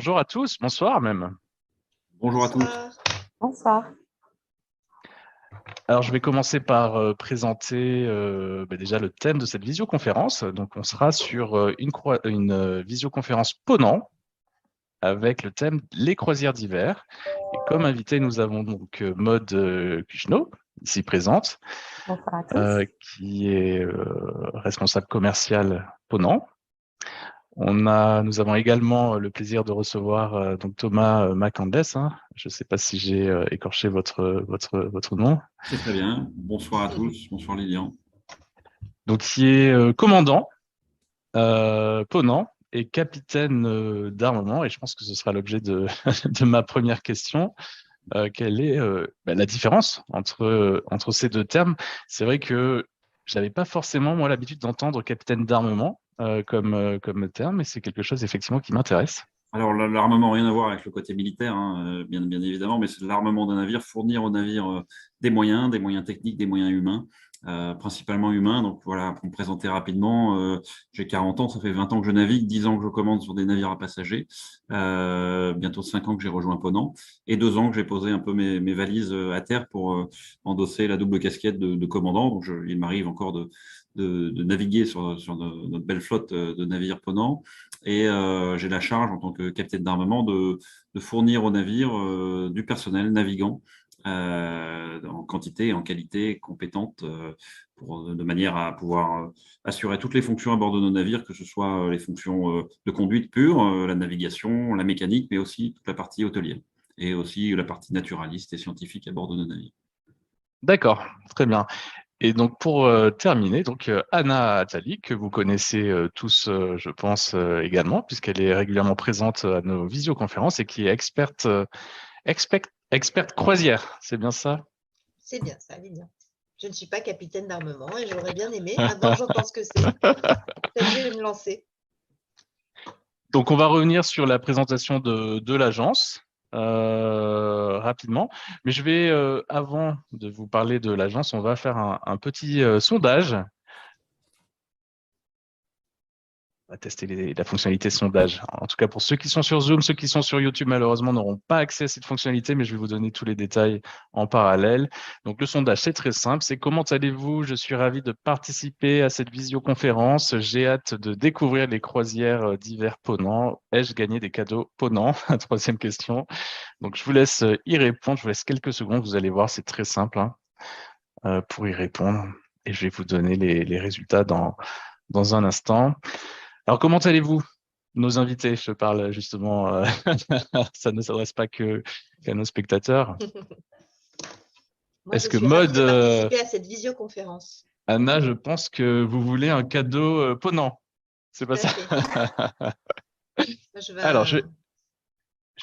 bonjour à tous, bonsoir même. Bonjour à tous. Bonsoir. Bonsoir. Alors, je vais commencer par présenter déjà le thème de cette visioconférence. Donc, on sera sur une visioconférence Ponant avec le thème les croisières d'hiver. Et comme invité, nous avons donc Maud Kuchno, ici présente, Bonsoir à tous. qui est responsable commercial Ponant. Nous avons également le plaisir de recevoir donc Thomas McCandless. Je ne sais pas si j'ai écorché votre nom. C'est très bien. Bonsoir à tous. Bonsoir Lilian. Donc, qui est commandant Ponant et capitaine d'armement. Et je pense que ce sera l'objet de, de ma première question. Quelle est la différence entre ces deux termes? C'est vrai que j'avais pas forcément moi l'habitude d'entendre capitaine d'armement comme terme, mais c'est quelque chose effectivement qui m'intéresse. Alors, l'armement, rien à voir avec le côté militaire, bien évidemment, mais c'est l'armement d'un navire, fournir au navire des moyens techniques, des moyens humains, principalement humains. Donc voilà, pour me présenter rapidement, j'ai 40 ans, ça fait 20 ans que je navigue, 10 ans que je commande sur des navires à passagers, bientôt 5 ans que j'ai rejoint Ponant, et 2 ans que j'ai posé un peu mes valises à terre pour endosser la double casquette de commandant. Donc il m'arrive encore de naviguer sur notre belle flotte de navires Ponant. Et j'ai la charge, en tant que capitaine d'armement, de fournir au navire du personnel navigant en quantité et en qualité compétente, de manière à pouvoir assurer toutes les fonctions à bord de nos navires, que ce soit les fonctions de conduite pure, la navigation, la mécanique, mais aussi toute la partie hôtelière et aussi la partie naturaliste et scientifique à bord de nos navires. D'accord, très bien. Et donc pour terminer, donc Anna Attali, que vous connaissez tous, je pense également, puisqu'elle est régulièrement présente à nos visioconférences et qui est experte croisière, c'est bien ça? C'est bien ça, Lilian. Je ne suis pas capitaine d'armement et j'aurais bien aimé. Maintenant, j'entends ce que c'est. Peut-être je vais me lancer. Donc on va revenir sur la présentation de l'agence rapidement, mais je vais, avant de vous parler de l'agence, on va faire un petit sondage. On va tester la fonctionnalité sondage. En tout cas, pour ceux qui sont sur Zoom, ceux qui sont sur YouTube, malheureusement, n'auront pas accès à cette fonctionnalité, mais je vais vous donner tous les détails en parallèle. Donc, le sondage, c'est très simple. C'est comment allez-vous? Je suis ravi de participer à cette visioconférence. J'ai hâte de découvrir les croisières d'hiver Ponant. Ai-je gagné des cadeaux Ponant? Troisième question. Donc, je vous laisse y répondre. Je vous laisse quelques secondes. Vous allez voir, c'est très simple pour y répondre. Et je vais vous donner les résultats dans un instant. Alors, comment allez-vous, nos invités? Je parle justement, ça ne s'adresse pas qu'à nos spectateurs. Moi, Est-ce je que suis ravie Maud, de participer à cette visioconférence. Anna, je pense que vous voulez un cadeau Ponant. C'est pas Tout à ça? Je vais... Alors, je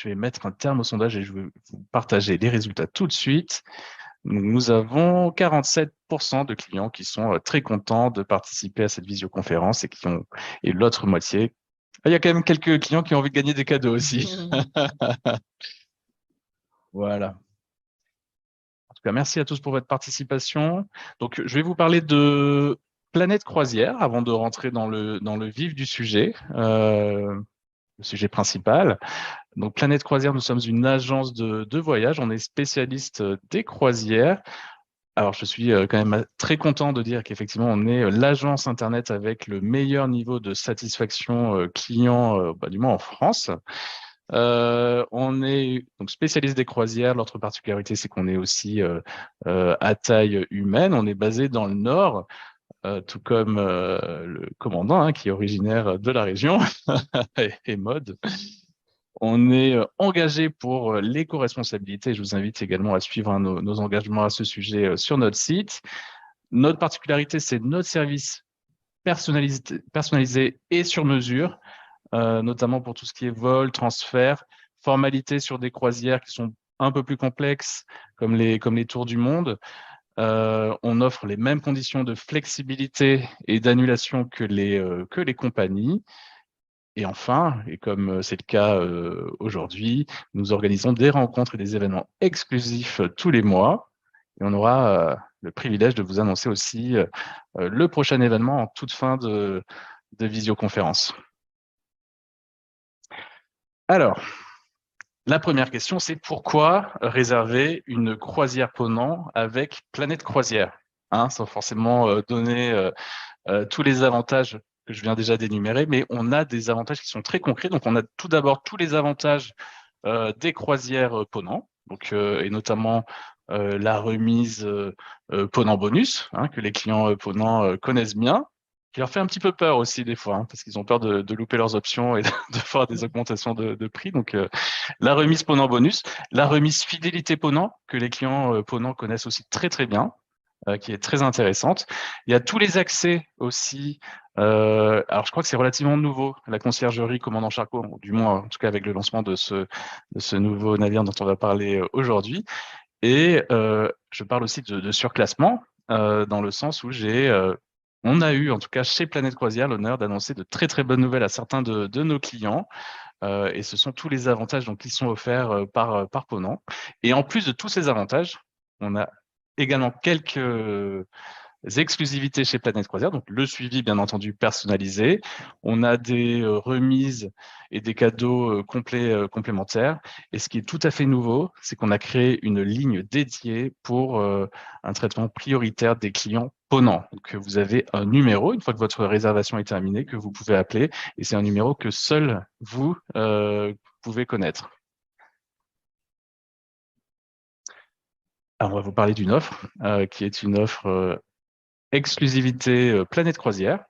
vais mettre un terme au sondage et je vais vous partager les résultats tout de suite. Nous avons 47% de clients qui sont très contents de participer à cette visioconférence et l'autre moitié. Il y a quand même quelques clients qui ont envie de gagner des cadeaux aussi. Voilà. En tout cas, merci à tous pour votre participation. Donc, je vais vous parler de Planète Croisière avant de rentrer dans le vif du sujet, le sujet principal. Donc, Planète Croisière, nous sommes une agence de voyage. On est spécialiste des croisières. Alors, je suis quand même très content de dire qu'effectivement, on est l'agence Internet avec le meilleur niveau de satisfaction client, du moins en France. On est donc spécialiste des croisières. L'autre particularité, c'est qu'on est aussi à taille humaine. On est basé dans le Nord, tout comme le commandant qui est originaire de la région et Maud. On est engagé pour l'éco-responsabilité. Je vous invite également à suivre nos engagements à ce sujet sur notre site. Notre particularité, c'est notre service personnalisé et sur mesure, notamment pour tout ce qui est vol, transfert, formalités sur des croisières qui sont un peu plus complexes, comme les tours du monde. On offre les mêmes conditions de flexibilité et d'annulation que les compagnies. Et enfin, et comme c'est le cas aujourd'hui, nous organisons des rencontres et des événements exclusifs tous les mois. Et on aura le privilège de vous annoncer aussi le prochain événement en toute fin de visioconférence. Alors, la première question, c'est pourquoi réserver une croisière Ponant avec Planète Croisière, sans forcément donner tous les avantages que je viens déjà d'énumérer, mais on a des avantages qui sont très concrets. Donc, on a tout d'abord tous les avantages des croisières Ponant, donc, et notamment la remise Ponant bonus, que les clients Ponant connaissent bien, qui leur fait un petit peu peur aussi des fois, parce qu'ils ont peur de louper leurs options et de faire des augmentations de prix. Donc, la remise Ponant bonus, la remise fidélité Ponant, que les clients Ponant connaissent aussi très très bien, qui est très intéressante. Il y a tous les accès aussi. Alors, je crois que c'est relativement nouveau, la conciergerie commandant Charcot, du moins en tout cas avec le lancement de ce nouveau navire dont on va parler aujourd'hui. Et je parle aussi de surclassement, dans le sens où on a eu, en tout cas chez Planète Croisière, l'honneur d'annoncer de très très bonnes nouvelles à certains de nos clients. Et ce sont tous les avantages donc, qui sont offerts par Ponant. Et en plus de tous ces avantages, on a également quelques exclusivités chez Planète Croisière, donc le suivi bien entendu personnalisé. On a des remises et des cadeaux complémentaires. Et ce qui est tout à fait nouveau, c'est qu'on a créé une ligne dédiée pour un traitement prioritaire des clients Ponant. Donc vous avez un numéro, une fois que votre réservation est terminée, que vous pouvez appeler, et c'est un numéro que seul vous pouvez connaître. Alors, on va vous parler d'une offre qui est une offre exclusivité Planète Croisière,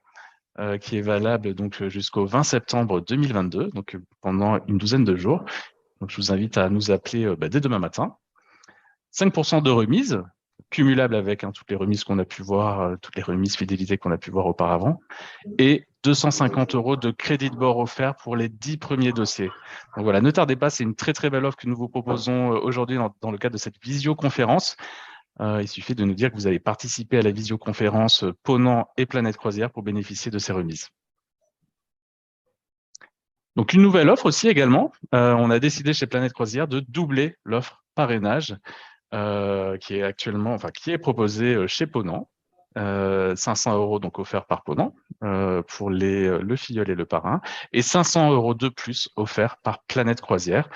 qui est valable donc jusqu'au 20 septembre 2022, donc pendant une douzaine de jours. Donc, je vous invite à nous appeler dès demain matin. 5% de remise, cumulable avec toutes les remises qu'on a pu voir, toutes les remises fidélité qu'on a pu voir auparavant, et 250 € de crédit de bord offert pour les 10 premiers dossiers. Donc voilà, ne tardez pas, c'est une très très belle offre que nous vous proposons aujourd'hui dans le cadre de cette visioconférence. Il suffit de nous dire que vous avez participé à la visioconférence Ponant et Planète Croisière pour bénéficier de ces remises. Donc, une nouvelle offre aussi également. On a décidé chez Planète Croisière de doubler l'offre parrainage qui est proposée chez Ponant. 500 € donc offerts par Ponant pour le filleul et le parrain, et 500 € de plus offerts par Planète Croisière.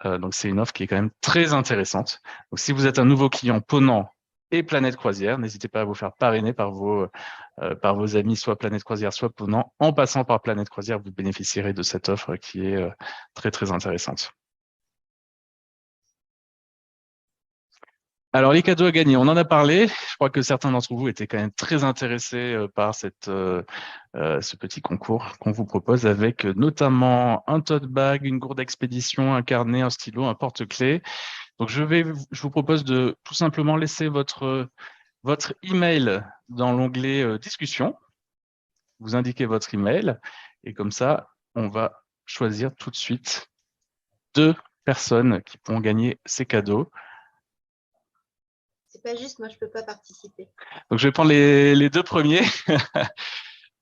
Donc, c'est une offre qui est quand même très intéressante. Donc, si vous êtes un nouveau client Ponant et Planète Croisière, n'hésitez pas à vous faire parrainer par vos amis, soit Planète Croisière, soit Ponant. En passant par Planète Croisière, vous bénéficierez de cette offre qui est très, très intéressante. Alors, les cadeaux à gagner, on en a parlé. Je crois que certains d'entre vous étaient quand même très intéressés par ce petit concours qu'on vous propose, avec notamment un tote bag, une gourde expédition, un carnet, un stylo, un porte-clés. Donc, je vous propose de tout simplement laisser votre email dans l'onglet discussion. Vous indiquez votre email et comme ça, on va choisir tout de suite 2 personnes qui pourront gagner ces cadeaux. C'est pas juste, moi je peux pas participer. Donc, je vais prendre les 2 premiers.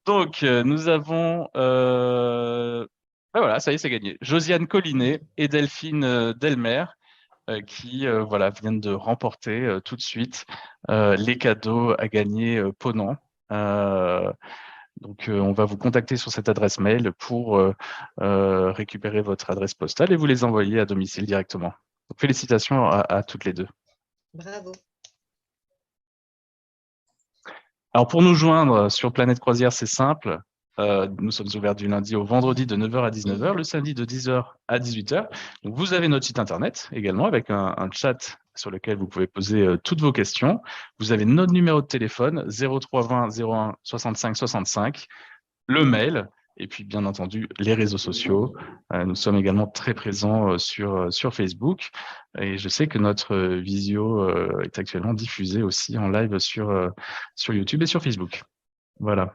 Donc, nous avons... voilà, ça y est, c'est gagné. Josiane Collinet et Delphine Delmer qui viennent de remporter tout de suite les cadeaux à gagner Ponant. Donc, on va vous contacter sur cette adresse mail pour récupérer votre adresse postale et vous les envoyer à domicile directement. Donc, félicitations à toutes les 2. Bravo. Alors, pour nous joindre sur Planète Croisière, c'est simple. Nous sommes ouverts du lundi au vendredi de 9h à 19h, le samedi de 10h à 18h. Donc, vous avez notre site internet également avec un chat sur lequel vous pouvez poser toutes vos questions. Vous avez notre numéro de téléphone 0320 01 65 65, le mail et puis bien entendu les réseaux sociaux. Nous sommes également très présents sur Facebook et je sais que notre visio est actuellement diffusée aussi en live sur YouTube et sur Facebook. Voilà.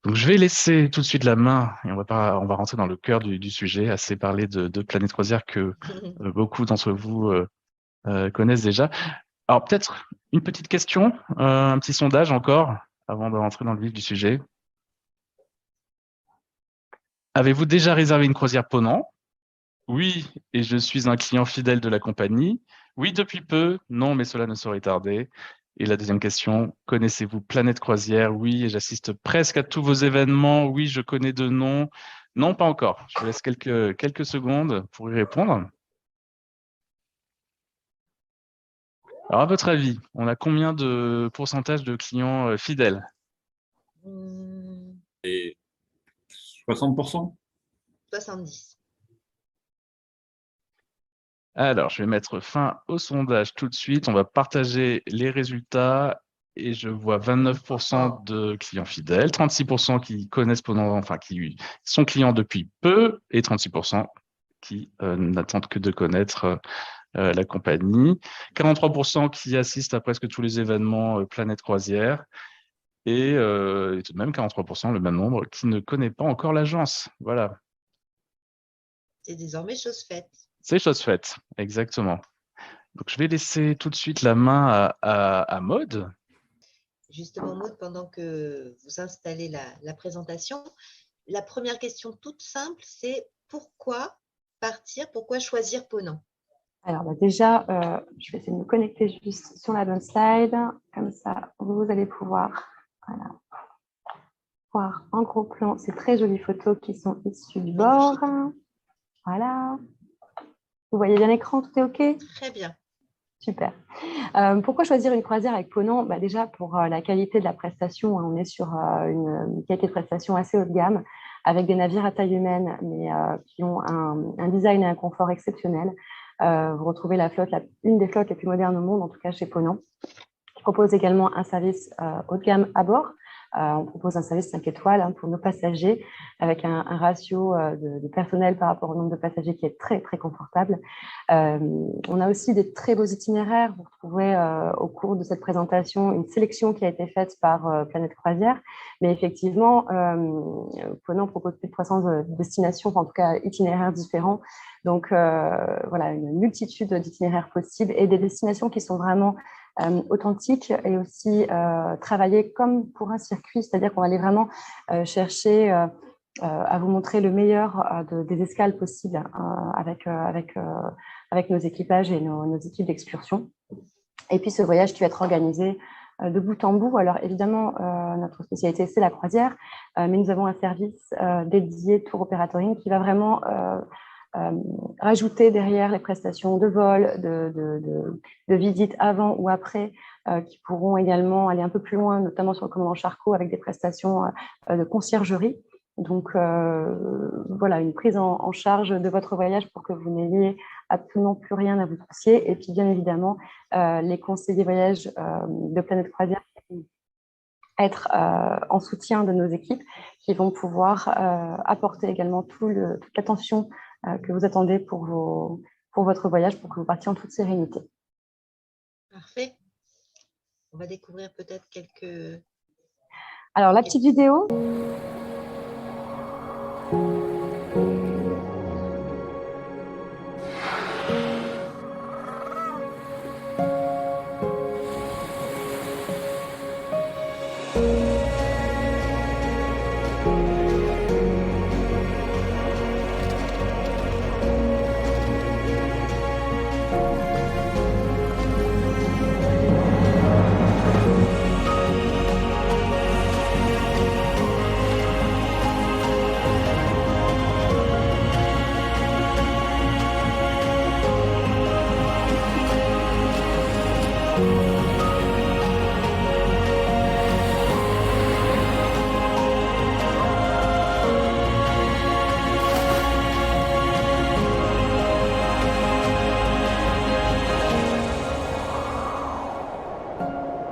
Donc, je vais laisser tout de suite la main et on va rentrer dans le cœur du sujet, assez parler de Planète Croisière que beaucoup d'entre vous connaissent déjà. Alors, peut-être une petite question, un petit sondage encore, avant de rentrer dans le vif du sujet. Avez-vous déjà réservé une croisière Ponant? Oui, et je suis un client fidèle de la compagnie. Oui, depuis peu. Non, mais cela ne saurait tarder. Et la deuxième question, connaissez-vous Planète Croisière? Oui, et j'assiste presque à tous vos événements. Oui, je connais de nom. Non, pas encore. Je vous laisse quelques secondes pour y répondre. Alors, à votre avis, on a combien de pourcentage de clients fidèles? Hmm, 60%. 70. Alors, je vais mettre fin au sondage tout de suite. On va partager les résultats et je vois 29% de clients fidèles, 36% qui connaissent qui sont clients depuis peu et 36% qui n'attendent que de connaître la compagnie. 43% qui assistent à presque tous les événements Planète Croisière et tout de même 43%, le même nombre, qui ne connaît pas encore l'agence. Voilà, C'est désormais chose faite. c'est chose faite, exactement. Donc, je vais laisser tout de suite la main à Maude. Justement, Maud, pendant que vous installez la présentation, la première question toute simple, c'est pourquoi partir, pourquoi choisir Ponant? Alors déjà, je vais essayer de me connecter juste sur la bonne slide. Comme ça, vous allez pouvoir voir en gros plan ces très jolies photos qui sont issues du bord. Voilà. Vous voyez bien l'écran, tout est OK? Très bien. Super. Pourquoi choisir une croisière avec Ponant? Déjà pour la qualité de la prestation, on est sur une qualité de prestation assez haut de gamme, avec des navires à taille humaine, mais qui ont un design et un confort exceptionnel. Vous retrouvez une des flottes les plus modernes au monde, en tout cas chez Ponant, qui propose également un service haut de gamme à bord. On propose un service 5 étoiles pour nos passagers, avec un ratio de personnel par rapport au nombre de passagers qui est très, très confortable. On a aussi des très beaux itinéraires. Vous retrouvez au cours de cette présentation une sélection qui a été faite par Planète Croisière. Mais effectivement, Ponant propose plus de 300 destinations, en tout cas itinéraires différents. Donc, voilà, une multitude d'itinéraires possibles et des destinations qui sont vraiment authentiques et aussi travaillées comme pour un circuit, c'est-à-dire qu'on va aller vraiment chercher à vous montrer le meilleur des escales possibles avec nos équipages et nos équipes d'excursion. Et puis ce voyage qui va être organisé de bout en bout. Alors évidemment, notre spécialité, c'est la croisière, mais nous avons un service dédié Tour Operatoring qui va vraiment rajouter derrière les prestations de vol, de visite avant ou après, qui pourront également aller un peu plus loin, notamment sur le commandant Charcot, avec des prestations de conciergerie. Donc, voilà, une prise en charge de votre voyage pour que vous n'ayez absolument plus rien à vous soucier. Et puis, bien évidemment, les conseillers voyage de Planète Croisière être en soutien de nos équipes qui vont pouvoir apporter également toute l'attention que vous attendez pour votre voyage, pour que vous partiez en toute sérénité. Parfait. On va découvrir peut-être quelques... Alors, la petite vidéo.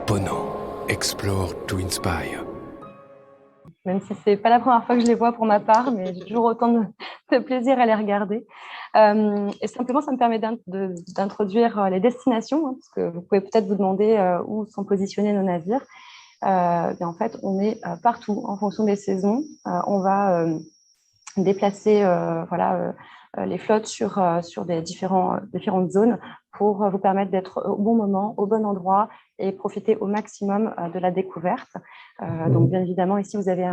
Ponant, explore to inspire. Même si ce n'est pas la première fois que je les vois pour ma part, mais j'ai toujours autant de plaisir à les regarder. Et simplement, ça me permet d'introduire les destinations, parce que vous pouvez peut-être vous demander où sont positionnés nos navires. Et en fait, on est partout en fonction des saisons. On va déplacer les flottes sur des différentes zones pour vous permettre d'être au bon moment, au bon endroit et profiter au maximum de la découverte. Donc, bien évidemment, ici, vous avez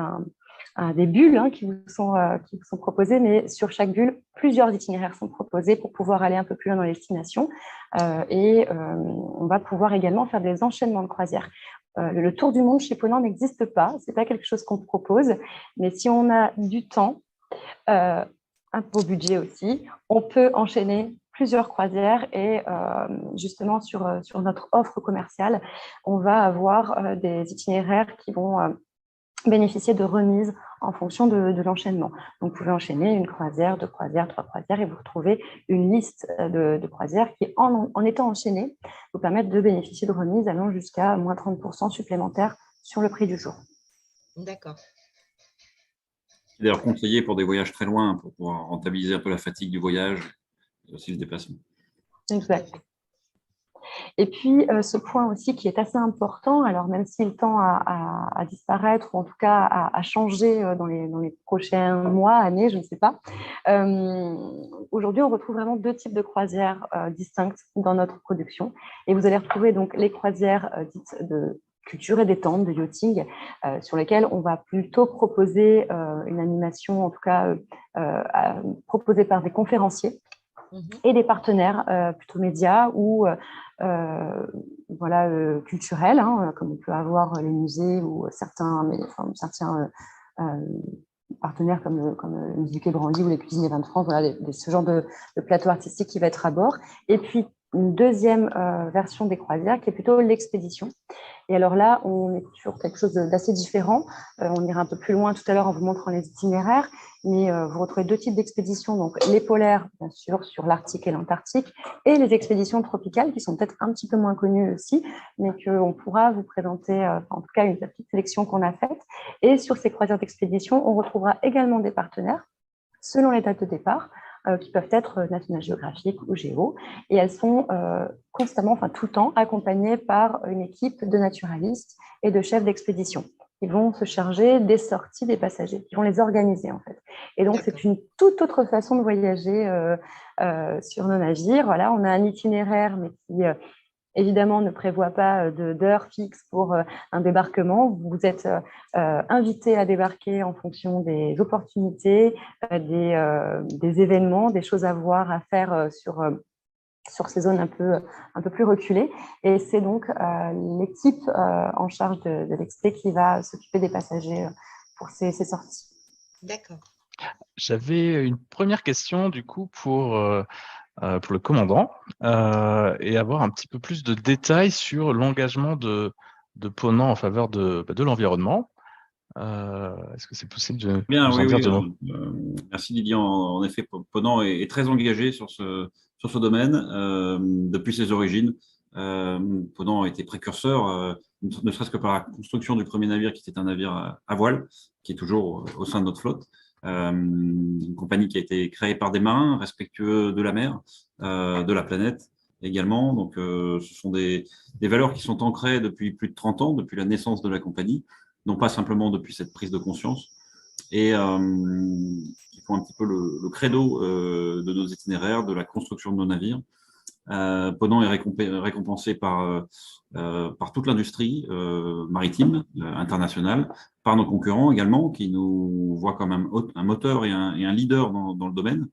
des bulles qui vous sont proposées, mais sur chaque bulle, plusieurs itinéraires sont proposés pour pouvoir aller un peu plus loin dans les destinations. On va pouvoir également faire des enchaînements de croisières. Le tour du monde chez Ponant n'existe pas, ce n'est pas quelque chose qu'on propose, mais si on a du temps, Un beau budget aussi. On peut enchaîner plusieurs croisières et justement sur notre offre commerciale, on va avoir des itinéraires qui vont bénéficier de remises en fonction de l'enchaînement. Donc, vous pouvez enchaîner une croisière, 2 croisières, 3 croisières et vous retrouvez une liste de croisières qui, en étant enchaînées, vous permettent de bénéficier de remises allant jusqu'à moins 30% supplémentaires sur le prix du jour. D'accord. C'est d'ailleurs conseillé pour des voyages très loin, pour pouvoir rentabiliser un peu la fatigue du voyage et aussi le déplacement. Exact. Et puis, ce point aussi qui est assez important, alors même s'il tend à disparaître, ou en tout cas à changer dans les prochains mois, années, je ne sais pas, aujourd'hui, on retrouve vraiment 2 types de croisières distinctes dans notre production. Et vous allez retrouver donc les croisières dites de culture et détente, de yachting, sur lesquelles on va plutôt proposer une animation, en tout cas proposée par des conférenciers et des partenaires plutôt médias ou culturels, comme on peut avoir les musées ou certains partenaires comme le Musée Quai Branly ou les Cuisines des Vins de France, voilà, ce genre de plateau artistique qui va être à bord. Et puis, une deuxième version des croisières qui est plutôt l'expédition. Et alors là, on est sur quelque chose d'assez différent. On ira un peu plus loin tout à l'heure en vous montrant les itinéraires, mais vous retrouvez 2 types d'expéditions, donc les polaires, bien sûr, sur l'Arctique et l'Antarctique, et les expéditions tropicales, qui sont peut-être un petit peu moins connues aussi, mais qu'on pourra vous présenter, en tout cas, une petite sélection qu'on a faite. Et sur ces croisières d'expédition, on retrouvera également des partenaires, selon les dates de départ, qui peuvent être National Geographic ou Géo, et elles sont constamment, tout le temps, accompagnées par une équipe de naturalistes et de chefs d'expédition. Ils vont se charger des sorties des passagers, ils vont les organiser en fait. Et donc c'est une toute autre façon de voyager sur nos navires. Voilà, on a un itinéraire, mais qui évidemment ne prévoit pas d'heure fixe pour un débarquement. Vous êtes invité à débarquer en fonction des opportunités, des événements, des choses à voir, à faire sur ces zones un peu plus reculées. Et c'est donc l'équipe en charge de l'expé qui va s'occuper des passagers pour ces sorties. D'accord. J'avais une première question du coup pour le commandant et avoir un petit peu plus de détails sur l'engagement de Ponant en faveur de l'environnement. Est-ce que c'est possible de Bien, nous en dire deux mots? Merci Didier. En effet, Ponant est très engagé sur ce domaine depuis ses origines. Ponant a été précurseur, ne serait-ce que par la construction du premier navire qui était un navire à voile, qui est toujours au sein de notre flotte. Une compagnie qui a été créée par des marins respectueux de la mer, de la planète également. Donc, ce sont des valeurs qui sont ancrées depuis plus de 30 ans, depuis la naissance de la compagnie, non pas simplement depuis cette prise de conscience, et qui font un petit peu le credo de nos itinéraires, de la construction de nos navires. Ponant est récompensé par toute l'industrie maritime internationale, par nos concurrents également, qui nous voient comme un moteur et un leader dans le domaine.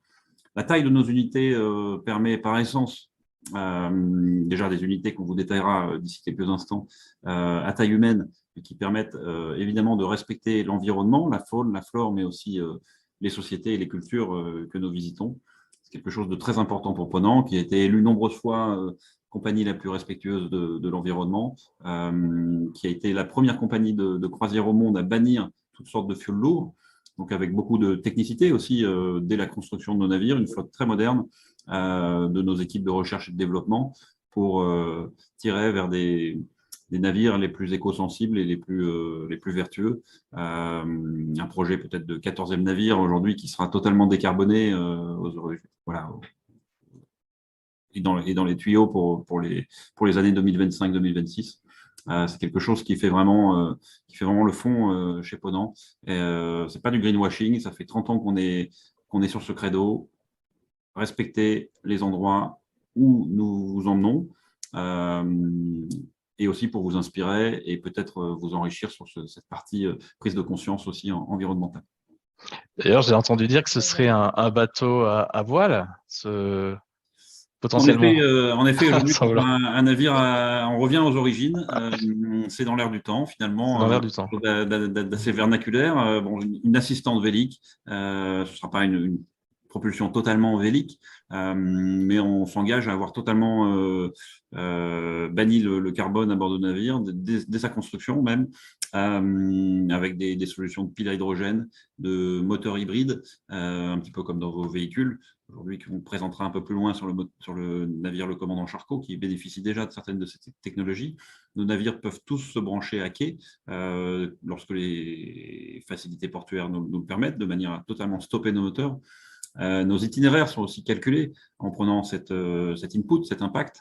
La taille de nos unités permet par essence, déjà des unités qu'on vous détaillera d'ici quelques instants, à taille humaine, qui permettent évidemment de respecter l'environnement, la faune, la flore, mais aussi les sociétés et les cultures que nous visitons. C'est quelque chose de très important pour Ponant, qui a été élu nombreuses fois compagnie la plus respectueuse de l'environnement, qui a été la première compagnie de croisière au monde à bannir toutes sortes de fioul lourds, donc avec beaucoup de technicité aussi dès la construction de nos navires, une flotte très moderne de nos équipes de recherche et de développement pour tirer vers des navires les plus éco-sensibles et les plus vertueux. Un projet peut-être de 14e navire aujourd'hui qui sera totalement décarboné et dans les tuyaux pour les années 2025-2026. C'est quelque chose qui fait vraiment le fond chez Ponant. C'est pas du greenwashing, ça fait 30 ans qu'on est sur ce credo. Respecter les endroits où nous vous emmenons. Et aussi pour vous inspirer et peut-être vous enrichir sur cette partie prise de conscience aussi environnementale. D'ailleurs, j'ai entendu dire que ce serait un bateau à voile. potentiellement. En effet, aujourd'hui, Sans vouloir. un navire, on revient aux origines. C'est dans l'air du temps, C'est finalement, dans l'air du temps. d'assez vernaculaire. Bon, une assistante vélique, ce ne sera pas une propulsion totalement vélique, mais on s'engage à avoir totalement banni le carbone à bord de navire, dès sa construction même, avec des solutions de piles à hydrogène, de moteurs hybrides, un petit peu comme dans vos véhicules. Aujourd'hui, qu'on présentera un peu plus loin sur le navire Le Commandant Charcot, qui bénéficie déjà de certaines de ces technologies. Nos navires peuvent tous se brancher à quai lorsque les facilités portuaires nous le permettent, de manière à totalement stopper nos moteurs. Nos itinéraires sont aussi calculés en prenant cet input, cet impact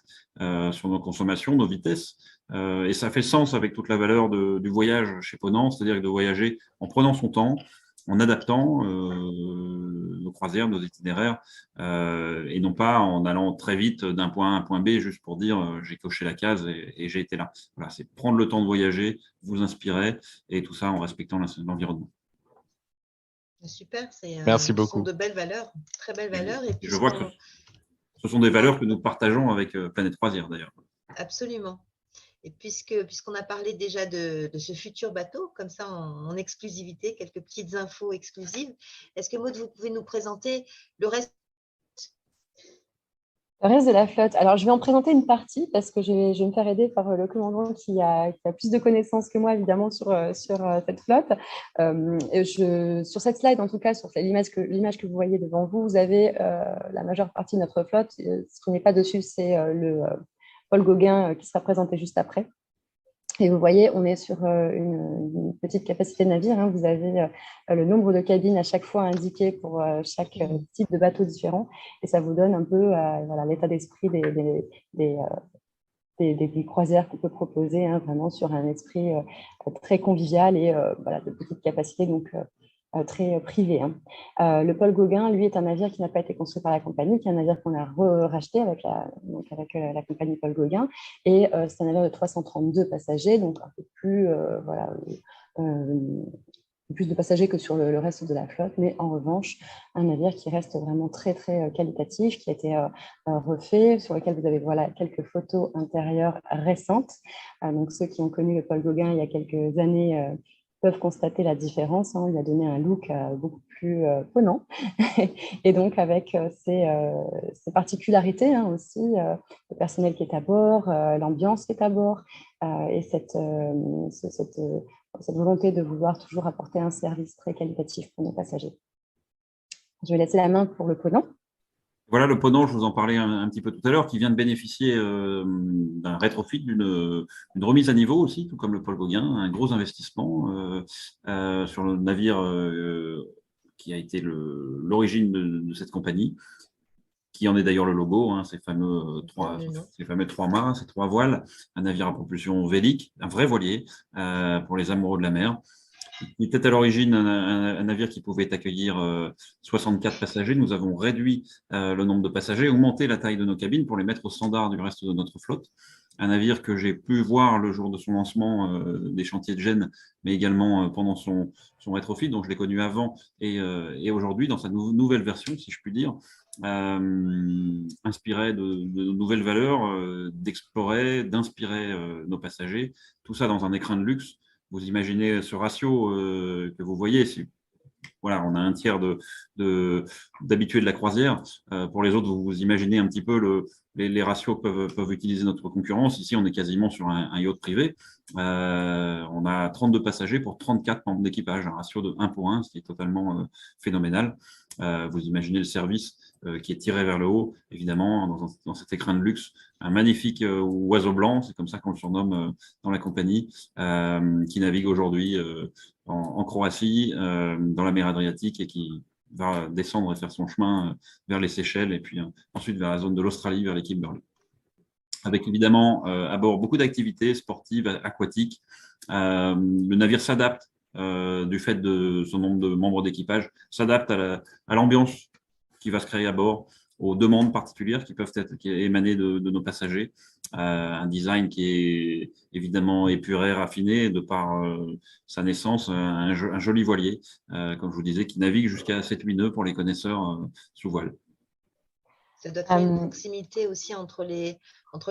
sur nos consommations, nos vitesses. Et ça fait sens avec toute la valeur du voyage chez Ponant, c'est-à-dire de voyager en prenant son temps, en adaptant nos croisières, nos itinéraires, et non pas en allant très vite d'un point A à un point B juste pour dire j'ai coché la case et j'ai été là. Voilà, c'est prendre le temps de voyager, vous inspirer, et tout ça en respectant l'environnement. Super, Merci ce sont beaucoup. de belles valeurs, très belles valeurs. Et je vois que ce sont des valeurs que nous partageons avec Planète Croisière d'ailleurs. Absolument. Et puisqu'on a parlé déjà de ce futur bateau, comme ça en exclusivité, quelques petites infos exclusives, est-ce que Maud, vous pouvez nous présenter le reste? Le reste de la flotte. Alors, je vais en présenter une partie parce que je vais me faire aider par le commandant qui a plus de connaissances que moi, évidemment, sur cette flotte. Sur cette slide, en tout cas, sur l'image que vous voyez devant vous, vous avez la majeure partie de notre flotte. Ce qui n'est pas dessus, c'est le Paul Gauguin qui sera présenté juste après. Et vous voyez, on est sur une petite capacité de navire. Hein. Vous avez le nombre de cabines à chaque fois indiqué pour chaque type de bateau différent. Et ça vous donne un peu l'état d'esprit des croisières qu'on peut proposer, hein, vraiment sur un esprit très convivial et de petite capacité, donc très privé. Hein. Le Paul Gauguin, lui, est un navire qui n'a pas été construit par la compagnie, qui est un navire qu'on a racheté avec la compagnie Paul Gauguin. Et c'est un navire de 332 passagers, donc un peu plus, plus de passagers que sur le reste de la flotte, mais en revanche, un navire qui reste vraiment très, très qualitatif, qui a été refait, sur lequel vous avez quelques photos intérieures récentes. Donc, ceux qui ont connu le Paul Gauguin il y a quelques années peuvent constater la différence. Hein. Il a donné un look beaucoup plus ponant. Et donc, avec ces particularités hein, aussi, le personnel qui est à bord, l'ambiance qui est à bord, et cette volonté de vouloir toujours apporter un service très qualitatif pour nos passagers. Je vais laisser la main pour le Ponant. Voilà le Ponant, je vous en parlais un petit peu tout à l'heure, qui vient de bénéficier d'un rétrofit, d'une remise à niveau aussi, tout comme le Paul Gauguin, un gros investissement sur le navire qui a été l'origine de cette compagnie, qui en est d'ailleurs le logo, hein, ces fameux trois mâts, ces trois voiles, un navire à propulsion vélique, un vrai voilier pour les amoureux de la mer. Il était à l'origine un navire qui pouvait accueillir 64 passagers. Nous avons réduit le nombre de passagers, augmenté la taille de nos cabines pour les mettre au standard du reste de notre flotte. Un navire que j'ai pu voir le jour de son lancement des chantiers de Gênes, mais également pendant son rétrofit, donc je l'ai connu avant et aujourd'hui dans sa nouvelle version, si je puis dire, inspiré de nouvelles valeurs, d'explorer, d'inspirer nos passagers, tout ça dans un écrin de luxe. Vous imaginez ce ratio que vous voyez, voilà, on a un tiers d'habitués de la croisière. Pour les autres, vous imaginez un petit peu les ratios peuvent utiliser notre concurrence. Ici, on est quasiment sur un yacht privé. On a 32 passagers pour 34 membres d'équipage, un ratio de 1 pour 1, ce qui est totalement phénoménal. Vous imaginez le service qui est tiré vers le haut, évidemment, dans cet écrin de luxe. Un magnifique oiseau blanc, c'est comme ça qu'on le surnomme dans la compagnie, qui navigue aujourd'hui en Croatie, dans la mer Adriatique, et qui va descendre et faire son chemin vers les Seychelles et puis ensuite vers la zone de l'Australie, vers les Kimberley. Avec évidemment à bord beaucoup d'activités sportives, aquatiques. Le navire s'adapte du fait de son nombre de membres d'équipage, s'adapte à l'ambiance qui va se créer à bord, aux demandes particulières qui peuvent être émanées de nos passagers. Un design qui est évidemment épuré, raffiné de par sa naissance, un joli voilier, comme je vous disais, qui navigue jusqu'à 7-8 nœuds pour les connaisseurs sous voile. Ça doit créer une Euh, proximité aussi entre les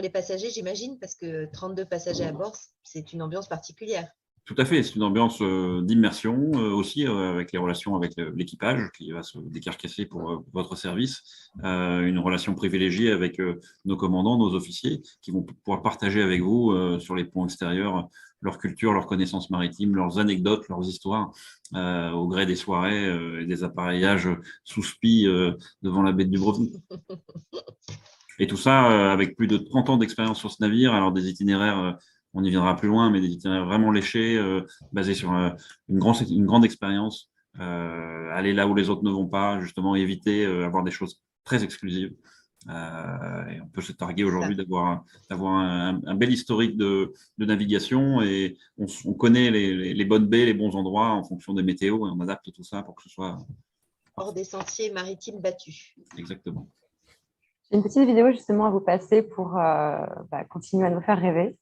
passagers, j'imagine, parce que 32 passagers à bord, c'est une ambiance particulière. Tout à fait, c'est une ambiance d'immersion aussi avec les relations avec l'équipage qui va se décarcasser pour votre service, une relation privilégiée avec nos commandants, nos officiers qui vont pouvoir partager avec vous sur les ponts extérieurs leur culture, leurs connaissances maritimes, leurs anecdotes, leurs histoires au gré des soirées et des appareillages sous spi devant la baie de Dubrovnik. Et tout ça avec plus de 30 ans d'expérience sur ce navire, alors des itinéraires on y viendra plus loin, mais des itinéraires vraiment léchés, basés sur une grande expérience, aller là où les autres ne vont pas, justement éviter, avoir des choses très exclusives. Et on peut se targuer aujourd'hui d'avoir un bel historique de navigation et on connaît les bonnes baies, les bons endroits en fonction des météos et on adapte tout ça pour que ce soit hors des sentiers maritimes battus. Exactement. J'ai une petite vidéo justement à vous passer pour continuer à nous faire rêver.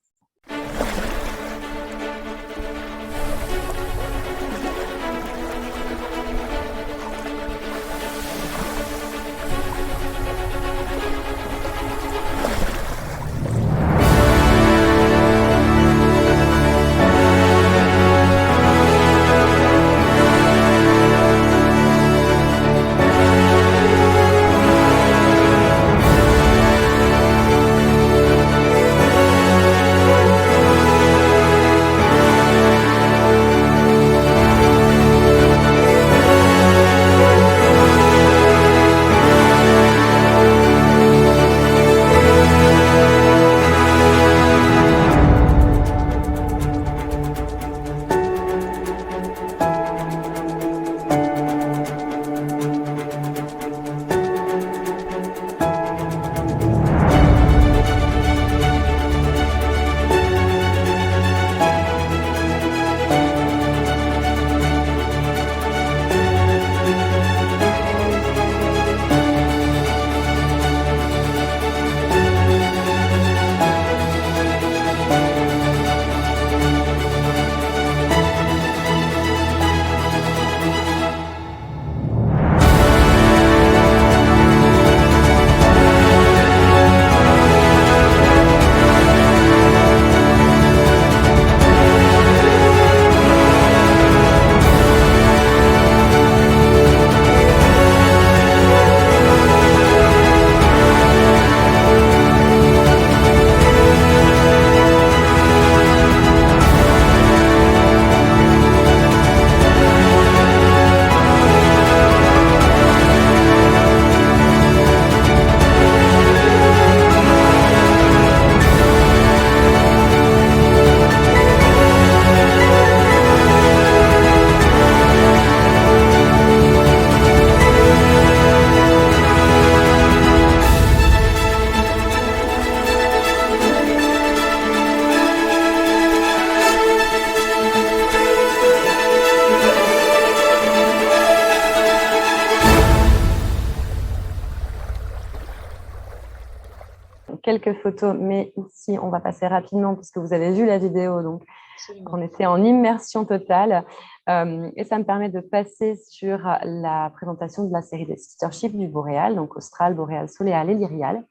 Quelques photos, mais ici, on va passer rapidement puisque vous avez vu la vidéo, donc Absolument. on était en immersion totale. Et ça me permet de passer sur la présentation de la série des sister ships du Boréal, donc Austral, Boréal, Soleal et Lyrial,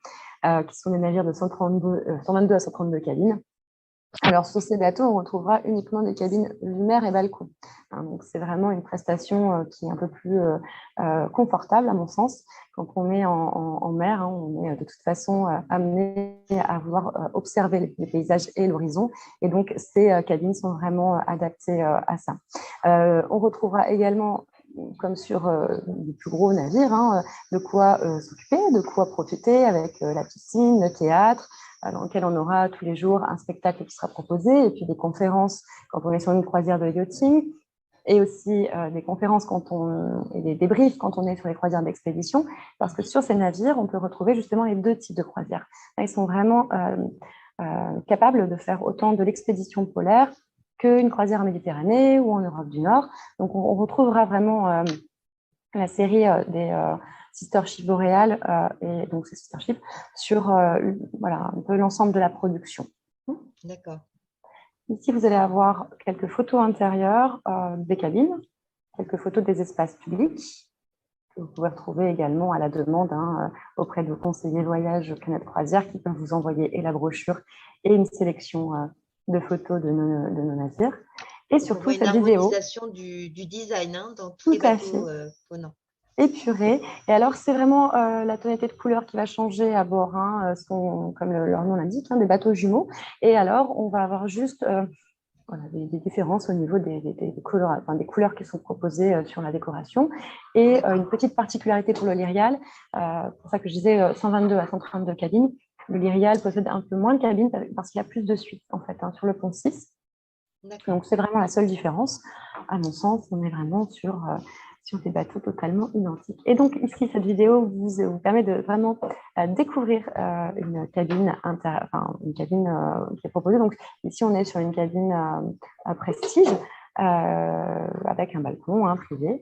qui sont des navires de 122 à 132 cabines. Alors, sur ces bateaux, on retrouvera uniquement des cabines lumière et balcon. Donc, c'est vraiment une prestation qui est un peu plus confortable, à mon sens. Quand on est en mer, on est de toute façon amené à vouloir observer les paysages et l'horizon. Et donc, ces cabines sont vraiment adaptées à ça. On retrouvera également, comme sur les plus gros navires, de quoi s'occuper, de quoi profiter avec la piscine, le théâtre, dans lequel on aura tous les jours un spectacle qui sera proposé, et puis des conférences quand on est sur une croisière de yachting, et aussi des conférences et des débriefs quand on est sur les croisières d'expédition, parce que sur ces navires, on peut retrouver justement les deux types de croisières. Là, ils sont vraiment capables de faire autant de l'expédition polaire qu'une croisière en Méditerranée ou en Europe du Nord. Donc, on retrouvera vraiment la série des sister ships boréales et donc ces sister ships sur voilà, un peu l'ensemble de la production. D'accord. Ici, vous allez avoir quelques photos intérieures des cabines, quelques photos des espaces publics. que vous pouvez retrouver également à la demande auprès de vos conseillers voyage Planète Croisière qui peuvent vous envoyer et la brochure et une sélection de photos de nos navires. Et surtout, cette vidéo… Une harmonisation du design dans tous les bateaux Ponant. Épuré. Et alors, c'est vraiment la tonalité de couleur qui va changer à bord, comme leur nom l'indique, des bateaux jumeaux. Et alors, on va avoir juste des différences au niveau des couleurs qui sont proposées sur la décoration. Et une petite particularité pour le Lyrial, pour ça que je disais 122 à 132 cabines. Le Lyrial possède un peu moins de cabines parce qu'il y a plus de suites, en fait, sur le pont 6. Donc, c'est vraiment la seule différence. À mon sens, on est vraiment sur des bateaux totalement identiques. Et donc, ici, cette vidéo vous permet de vraiment découvrir une cabine qui est proposée. Donc, ici, on est sur une cabine prestige avec un balcon privé.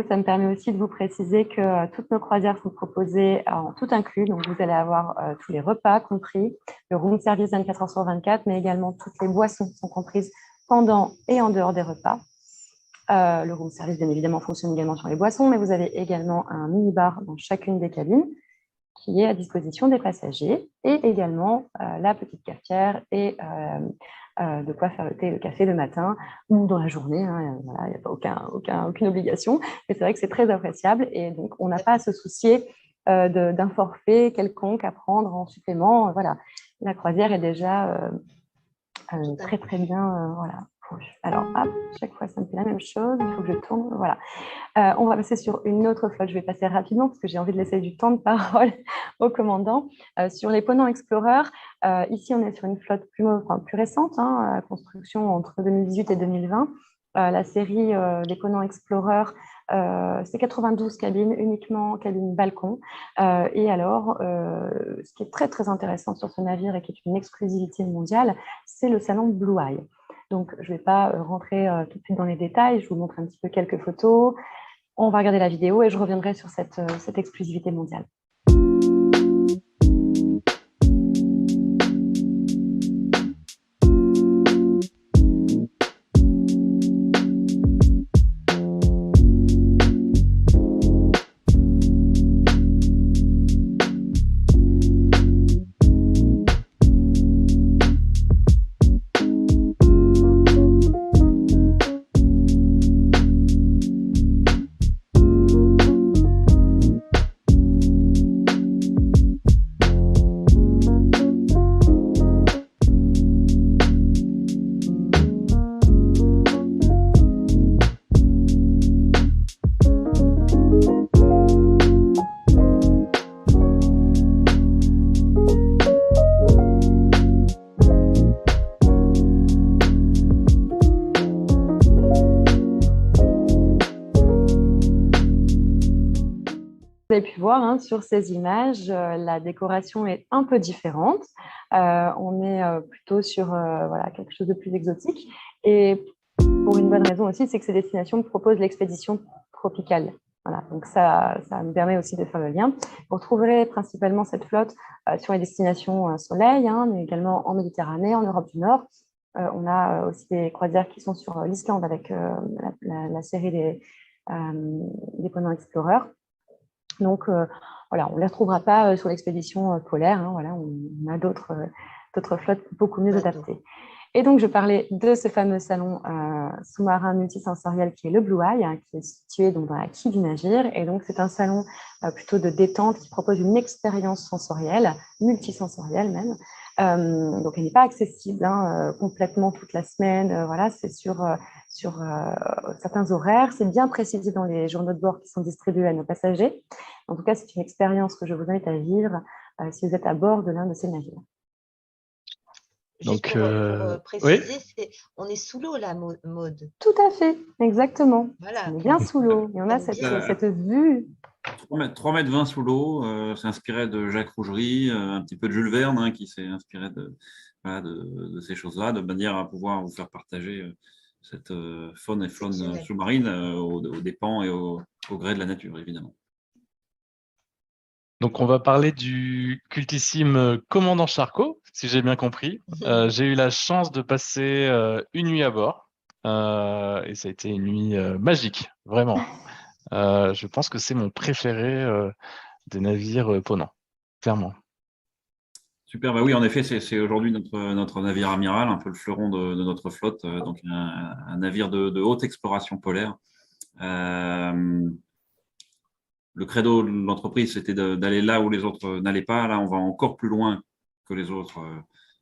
Ça me permet aussi de vous préciser que toutes nos croisières sont proposées en tout inclus. Donc, vous allez avoir tous les repas compris, le room service 24 heures sur 24, mais également toutes les boissons sont comprises pendant et en dehors des repas. Le room service, bien évidemment, fonctionne également sur les boissons, mais vous avez également un mini-bar dans chacune des cabines qui est à disposition des passagers et également la petite cafetière et de quoi faire le thé et le café le matin ou dans la journée. Il n'y a pas aucune obligation, mais c'est vrai que c'est très appréciable et donc on n'a pas à se soucier d'un forfait quelconque à prendre en supplément. Voilà, la croisière est déjà très très bien. Alors, hop, chaque fois ça me fait la même chose, il faut que je tourne. Voilà. On va passer sur une autre flotte. Je vais passer rapidement parce que j'ai envie de laisser du temps de parole au commandant. Sur les Ponant Explorer, ici on est sur une flotte plus récente, à construction entre 2018 et 2020. La série des Ponant Explorer, c'est 92 cabines, uniquement cabines balcon. Et alors, ce qui est très très intéressant sur ce navire et qui est une exclusivité mondiale, c'est le salon Blue Eye. Donc, je ne vais pas rentrer tout de suite dans les détails. Je vous montre un petit peu quelques photos. On va regarder la vidéo et je reviendrai sur cette exclusivité mondiale. Vous avez pu voir sur ces images, la décoration est un peu différente. On est plutôt sur quelque chose de plus exotique. Et pour une bonne raison aussi, c'est que ces destinations proposent l'expédition tropicale. Voilà, donc ça me permet aussi de faire le lien. Vous retrouverez principalement cette flotte sur les destinations soleil, mais également en Méditerranée, en Europe du Nord. On a aussi des croisières qui sont sur l'Islande avec la série des Ponant Explorer. Donc, on ne les retrouvera pas sur l'expédition polaire. On a d'autres flottes beaucoup mieux adaptées. Et donc, je parlais de ce fameux salon sous-marin multisensoriel qui est le Blue Eye, hein, qui est situé donc, dans la quille du navire. Et donc, c'est un salon plutôt de détente qui propose une expérience sensorielle, multisensorielle même. Donc, elle n'est pas accessible complètement toute la semaine. Voilà, c'est sur certains horaires. C'est bien précisé dans les journaux de bord qui sont distribués à nos passagers. En tout cas, c'est une expérience que je vous invite à vivre si vous êtes à bord de l'un de ces navires. Juste Donc, pour oui. préciser, on est sous l'eau là, Maud. Tout à fait, exactement. Voilà. On est bien sous l'eau et on a cette vue. 3 mètres 20 sous l'eau, c'est inspiré de Jacques Rougerie, un petit peu de Jules Verne, hein, qui s'est inspiré de ces choses-là, de manière à pouvoir vous faire partager cette faune et faune sous-marine aux dépens et au gré de la nature, évidemment. Donc, on va parler du cultissime commandant Charcot, si j'ai bien compris. J'ai eu la chance de passer une nuit à bord et ça a été une nuit magique, vraiment. Je pense que c'est mon préféré des navires Ponant, clairement. Super, bah oui, en effet, c'est aujourd'hui notre navire amiral, un peu le fleuron de notre flotte, donc un navire de haute exploration polaire. Le credo de l'entreprise, c'était d'aller là où les autres n'allaient pas. Là, on va encore plus loin que les autres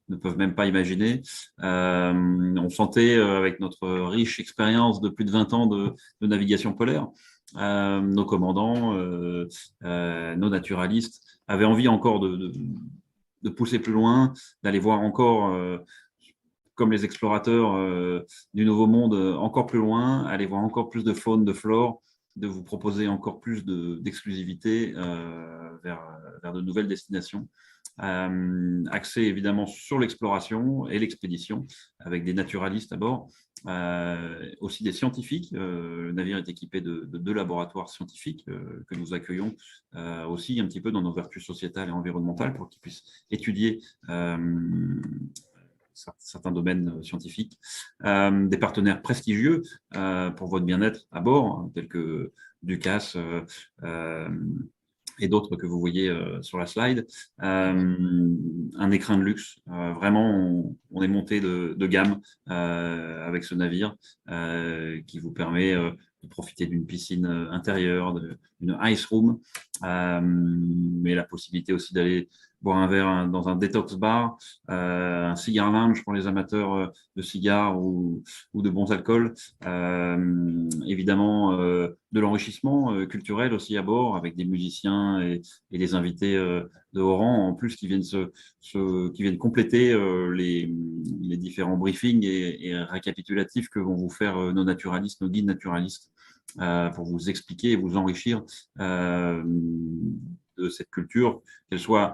ne peuvent même pas imaginer. On sentait, avec notre riche expérience de plus de 20 ans de navigation polaire, nos commandants, nos naturalistes avaient envie encore de pousser plus loin, d'aller voir encore, comme les explorateurs du Nouveau Monde, encore plus loin, aller voir encore plus de faune, de flore, de vous proposer encore plus d'exclusivité vers de nouvelles destinations. Axé évidemment sur l'exploration et l'expédition, avec des naturalistes à bord, aussi des scientifiques. Le navire est équipé de 2 laboratoires scientifiques que nous accueillons aussi un petit peu dans nos vertus sociétales et environnementales pour qu'ils puissent étudier certains domaines scientifiques, des partenaires prestigieux pour votre bien-être à bord, tels que Ducasse et d'autres que vous voyez sur la slide. Un écrin de luxe. Vraiment, on est monté de gamme avec ce navire qui vous permet de profiter d'une piscine intérieure, d'une ice room, mais la possibilité aussi d'aller boire un verre dans un detox bar, un cigar lounge pour les amateurs de cigares ou de bons alcools. Évidemment, de l'enrichissement culturel aussi à bord, avec des musiciens et des invités de haut rang, en plus qui viennent compléter les différents briefings et récapitulatifs que vont vous faire nos naturalistes, nos guides naturalistes, pour vous expliquer et vous enrichir de cette culture, qu'elle soit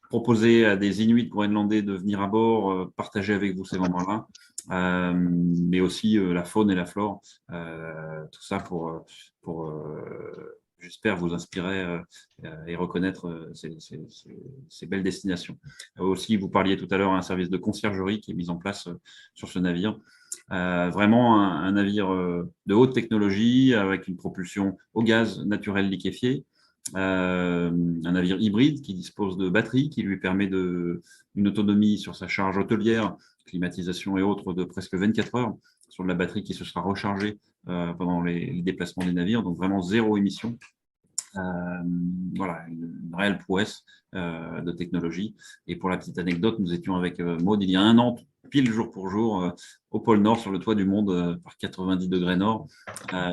proposer à des Inuits groenlandais de venir à bord, partager avec vous ces moments-là, mais aussi la faune et la flore, tout ça pour j'espère vous inspirer et reconnaître ces belles destinations. Aussi, vous parliez tout à l'heure d'un service de conciergerie qui est mis en place sur ce navire. Vraiment un navire de haute technologie avec une propulsion au gaz naturel liquéfié. Un navire hybride qui dispose de batteries qui lui permet une autonomie sur sa charge hôtelière, climatisation et autres, de presque 24 heures sur de la batterie qui se sera rechargée pendant les déplacements des navires, donc vraiment 0 émission. Voilà, une réelle prouesse de technologie. Et pour la petite anecdote, nous étions avec Maud il y a 1 an, pile jour pour jour, au pôle Nord, sur le toit du monde, par 90 degrés nord,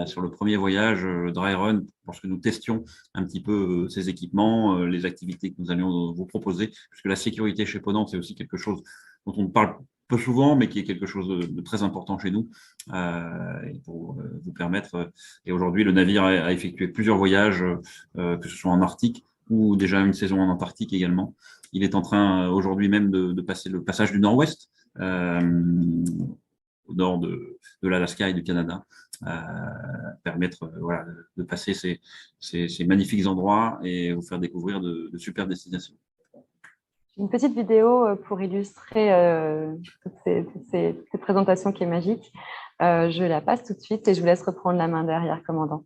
sur le premier voyage dry run, parce que nous testions un petit peu ces équipements, les activités que nous allions vous proposer, puisque la sécurité chez Ponant, c'est aussi quelque chose dont on parle peu souvent, mais qui est quelque chose de très important chez nous, et pour vous permettre. Et aujourd'hui, le navire a effectué plusieurs voyages, que ce soit en Arctique ou déjà une saison en Antarctique également. Il est en train aujourd'hui même de passer le passage du Nord-Ouest, au nord de l'Alaska et du Canada, permettre voilà, de passer ces magnifiques endroits et vous faire découvrir de super destinations. Une petite vidéo pour illustrer toute cette présentation qui est magique. Je la passe tout de suite et je vous laisse reprendre la main derrière, commandant.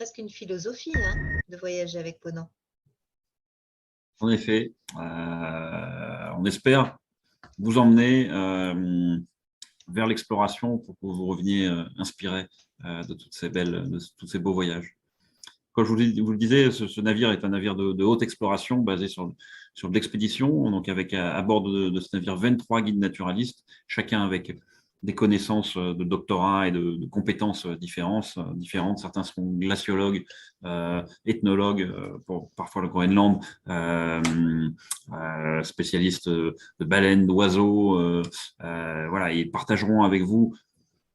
C'est presque une philosophie de voyager avec Ponant. En effet, on espère vous emmener vers l'exploration pour que vous reveniez inspiré de tous ces beaux voyages. Comme je vous le disais, ce navire est un navire de haute exploration basé sur de l'expédition, donc avec à bord de ce navire 23 guides naturalistes, chacun avec des connaissances de doctorat et de compétences différentes. Certains seront glaciologues, ethnologues, pour parfois le Groenland, spécialistes de baleines, d'oiseaux. Voilà, ils partageront avec vous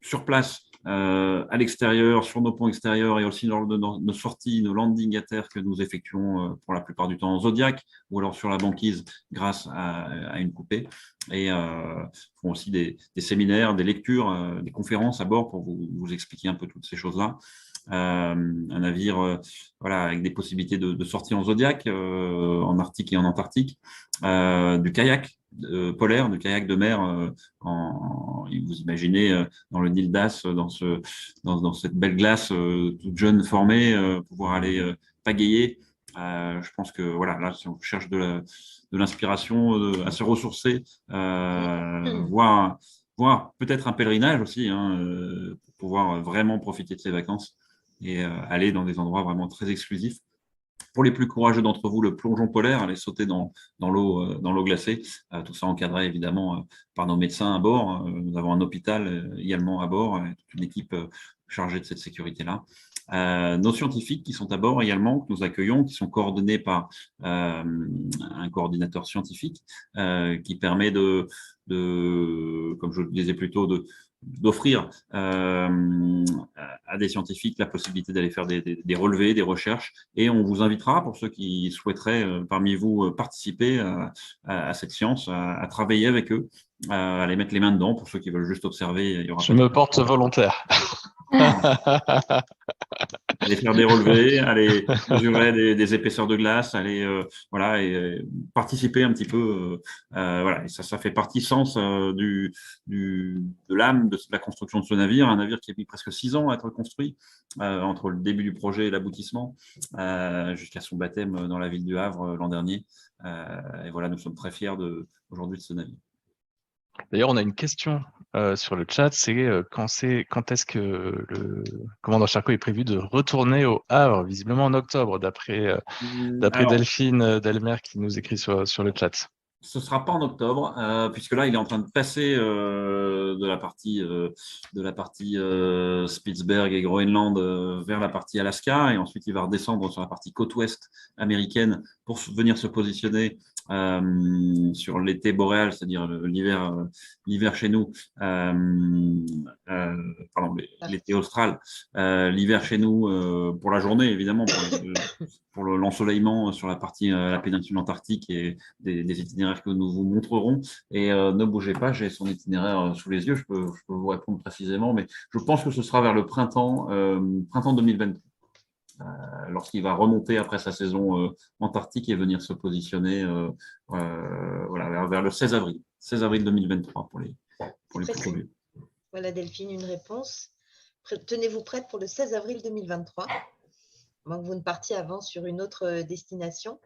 sur place, à l'extérieur, sur nos ponts extérieurs et aussi lors de nos sorties, nos landings à terre que nous effectuons pour la plupart du temps en Zodiac ou alors sur la banquise grâce à une coupée. Et font aussi des séminaires, des lectures, des conférences à bord pour vous expliquer un peu toutes ces choses-là. Un navire voilà, avec des possibilités de sortie en Zodiac, en Arctique et en Antarctique, du kayak polaire, du kayak de mer, vous imaginez dans le Nil d'As, dans cette belle glace toute jeune formée, pouvoir aller pagayer. Je pense que voilà, là, si on cherche de l'inspiration, à se ressourcer, voir peut-être un pèlerinage aussi, pour pouvoir vraiment profiter de ses vacances et aller dans des endroits vraiment très exclusifs. Pour les plus courageux d'entre vous, le plongeon polaire, aller sauter dans l'eau glacée, tout ça encadré évidemment par nos médecins à bord. Nous avons un hôpital également à bord, toute une équipe chargée de cette sécurité-là. Nos scientifiques qui sont à bord également, que nous accueillons, qui sont coordonnés par un coordinateur scientifique qui permet comme je le disais plus tôt, d'offrir à des scientifiques la possibilité d'aller faire des relevés, des recherches. Et on vous invitera, pour ceux qui souhaiteraient parmi vous participer à cette science, à travailler avec eux, à aller mettre les mains dedans. Pour ceux qui veulent juste observer, il y aura Je me porte volontaire. Aller faire des relevés, aller mesurer des épaisseurs de glace, aller voilà, et participer un petit peu. Voilà, et ça fait partie sens de l'âme de la construction de ce navire, un navire qui a mis presque 6 ans à être construit, entre le début du projet et l'aboutissement, jusqu'à son baptême dans la ville du Havre l'an dernier. Et voilà, nous sommes très fiers aujourd'hui de ce navire. D'ailleurs, on a une question sur le chat, c'est quand est-ce que le commandant Charcot est prévu de retourner au Havre, visiblement en octobre, d'après Alors, Delphine Delmer qui nous écrit sur le chat. ce ne sera pas en octobre, puisque là, il est en train de passer de la partie Spitzberg et Groenland vers la partie Alaska, et ensuite il va redescendre sur la partie côte ouest américaine pour venir se positionner sur l'été boréal, c'est-à-dire l'hiver chez nous, pardon, l'été austral, l'hiver chez nous pour la journée, évidemment, pour l'ensoleillement sur la partie la péninsule antarctique et des itinéraires que nous vous montrerons. Et ne bougez pas, j'ai son itinéraire sous les yeux, je peux vous répondre précisément, mais je pense que ce sera vers le printemps 2023. Lorsqu'il va remonter après sa saison antarctique et venir se positionner voilà, vers le 16 avril 2023 pour les plus curieux. Voilà Delphine, une réponse. Tenez-vous prête pour le 16 avril 2023, avant que vous ne partiez avant sur une autre destination.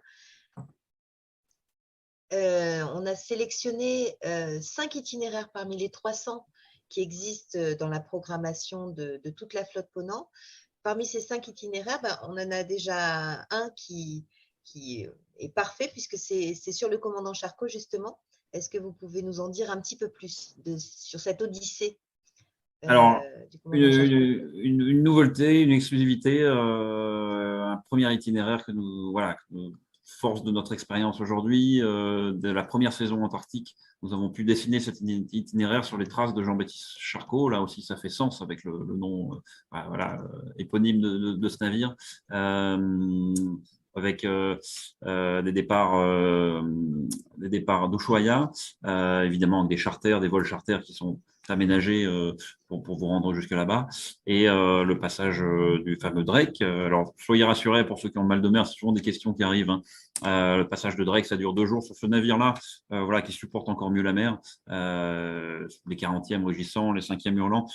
On a sélectionné 5 itinéraires parmi les 300 qui existent dans la programmation de toute la flotte Ponant. Parmi ces 5 itinéraires, on en a déjà un qui est parfait puisque c'est sur le commandant Charcot justement. Est-ce que vous pouvez nous en dire un petit peu plus sur cette odyssée Alors, du commandant Charcot? une nouveauté, une exclusivité, un premier itinéraire que nous, force de notre expérience aujourd'hui, de la première saison antarctique, nous avons pu dessiner cet itinéraire sur les traces de Jean-Baptiste Charcot. Là aussi, ça fait sens avec le nom éponyme de ce navire, avec des départs d'Ushuaïa, évidemment avec des charters, des vols charters qui sont aménagés pour vous rendre jusque là-bas, et le passage du fameux Drake. Alors, soyez rassurés, pour ceux qui ont mal de mer, c'est souvent des questions qui arrivent. Le passage de Drake, ça dure 2 jours sur ce navire-là, qui supporte encore mieux la mer. Les 40e rugissants, les 5e hurlants.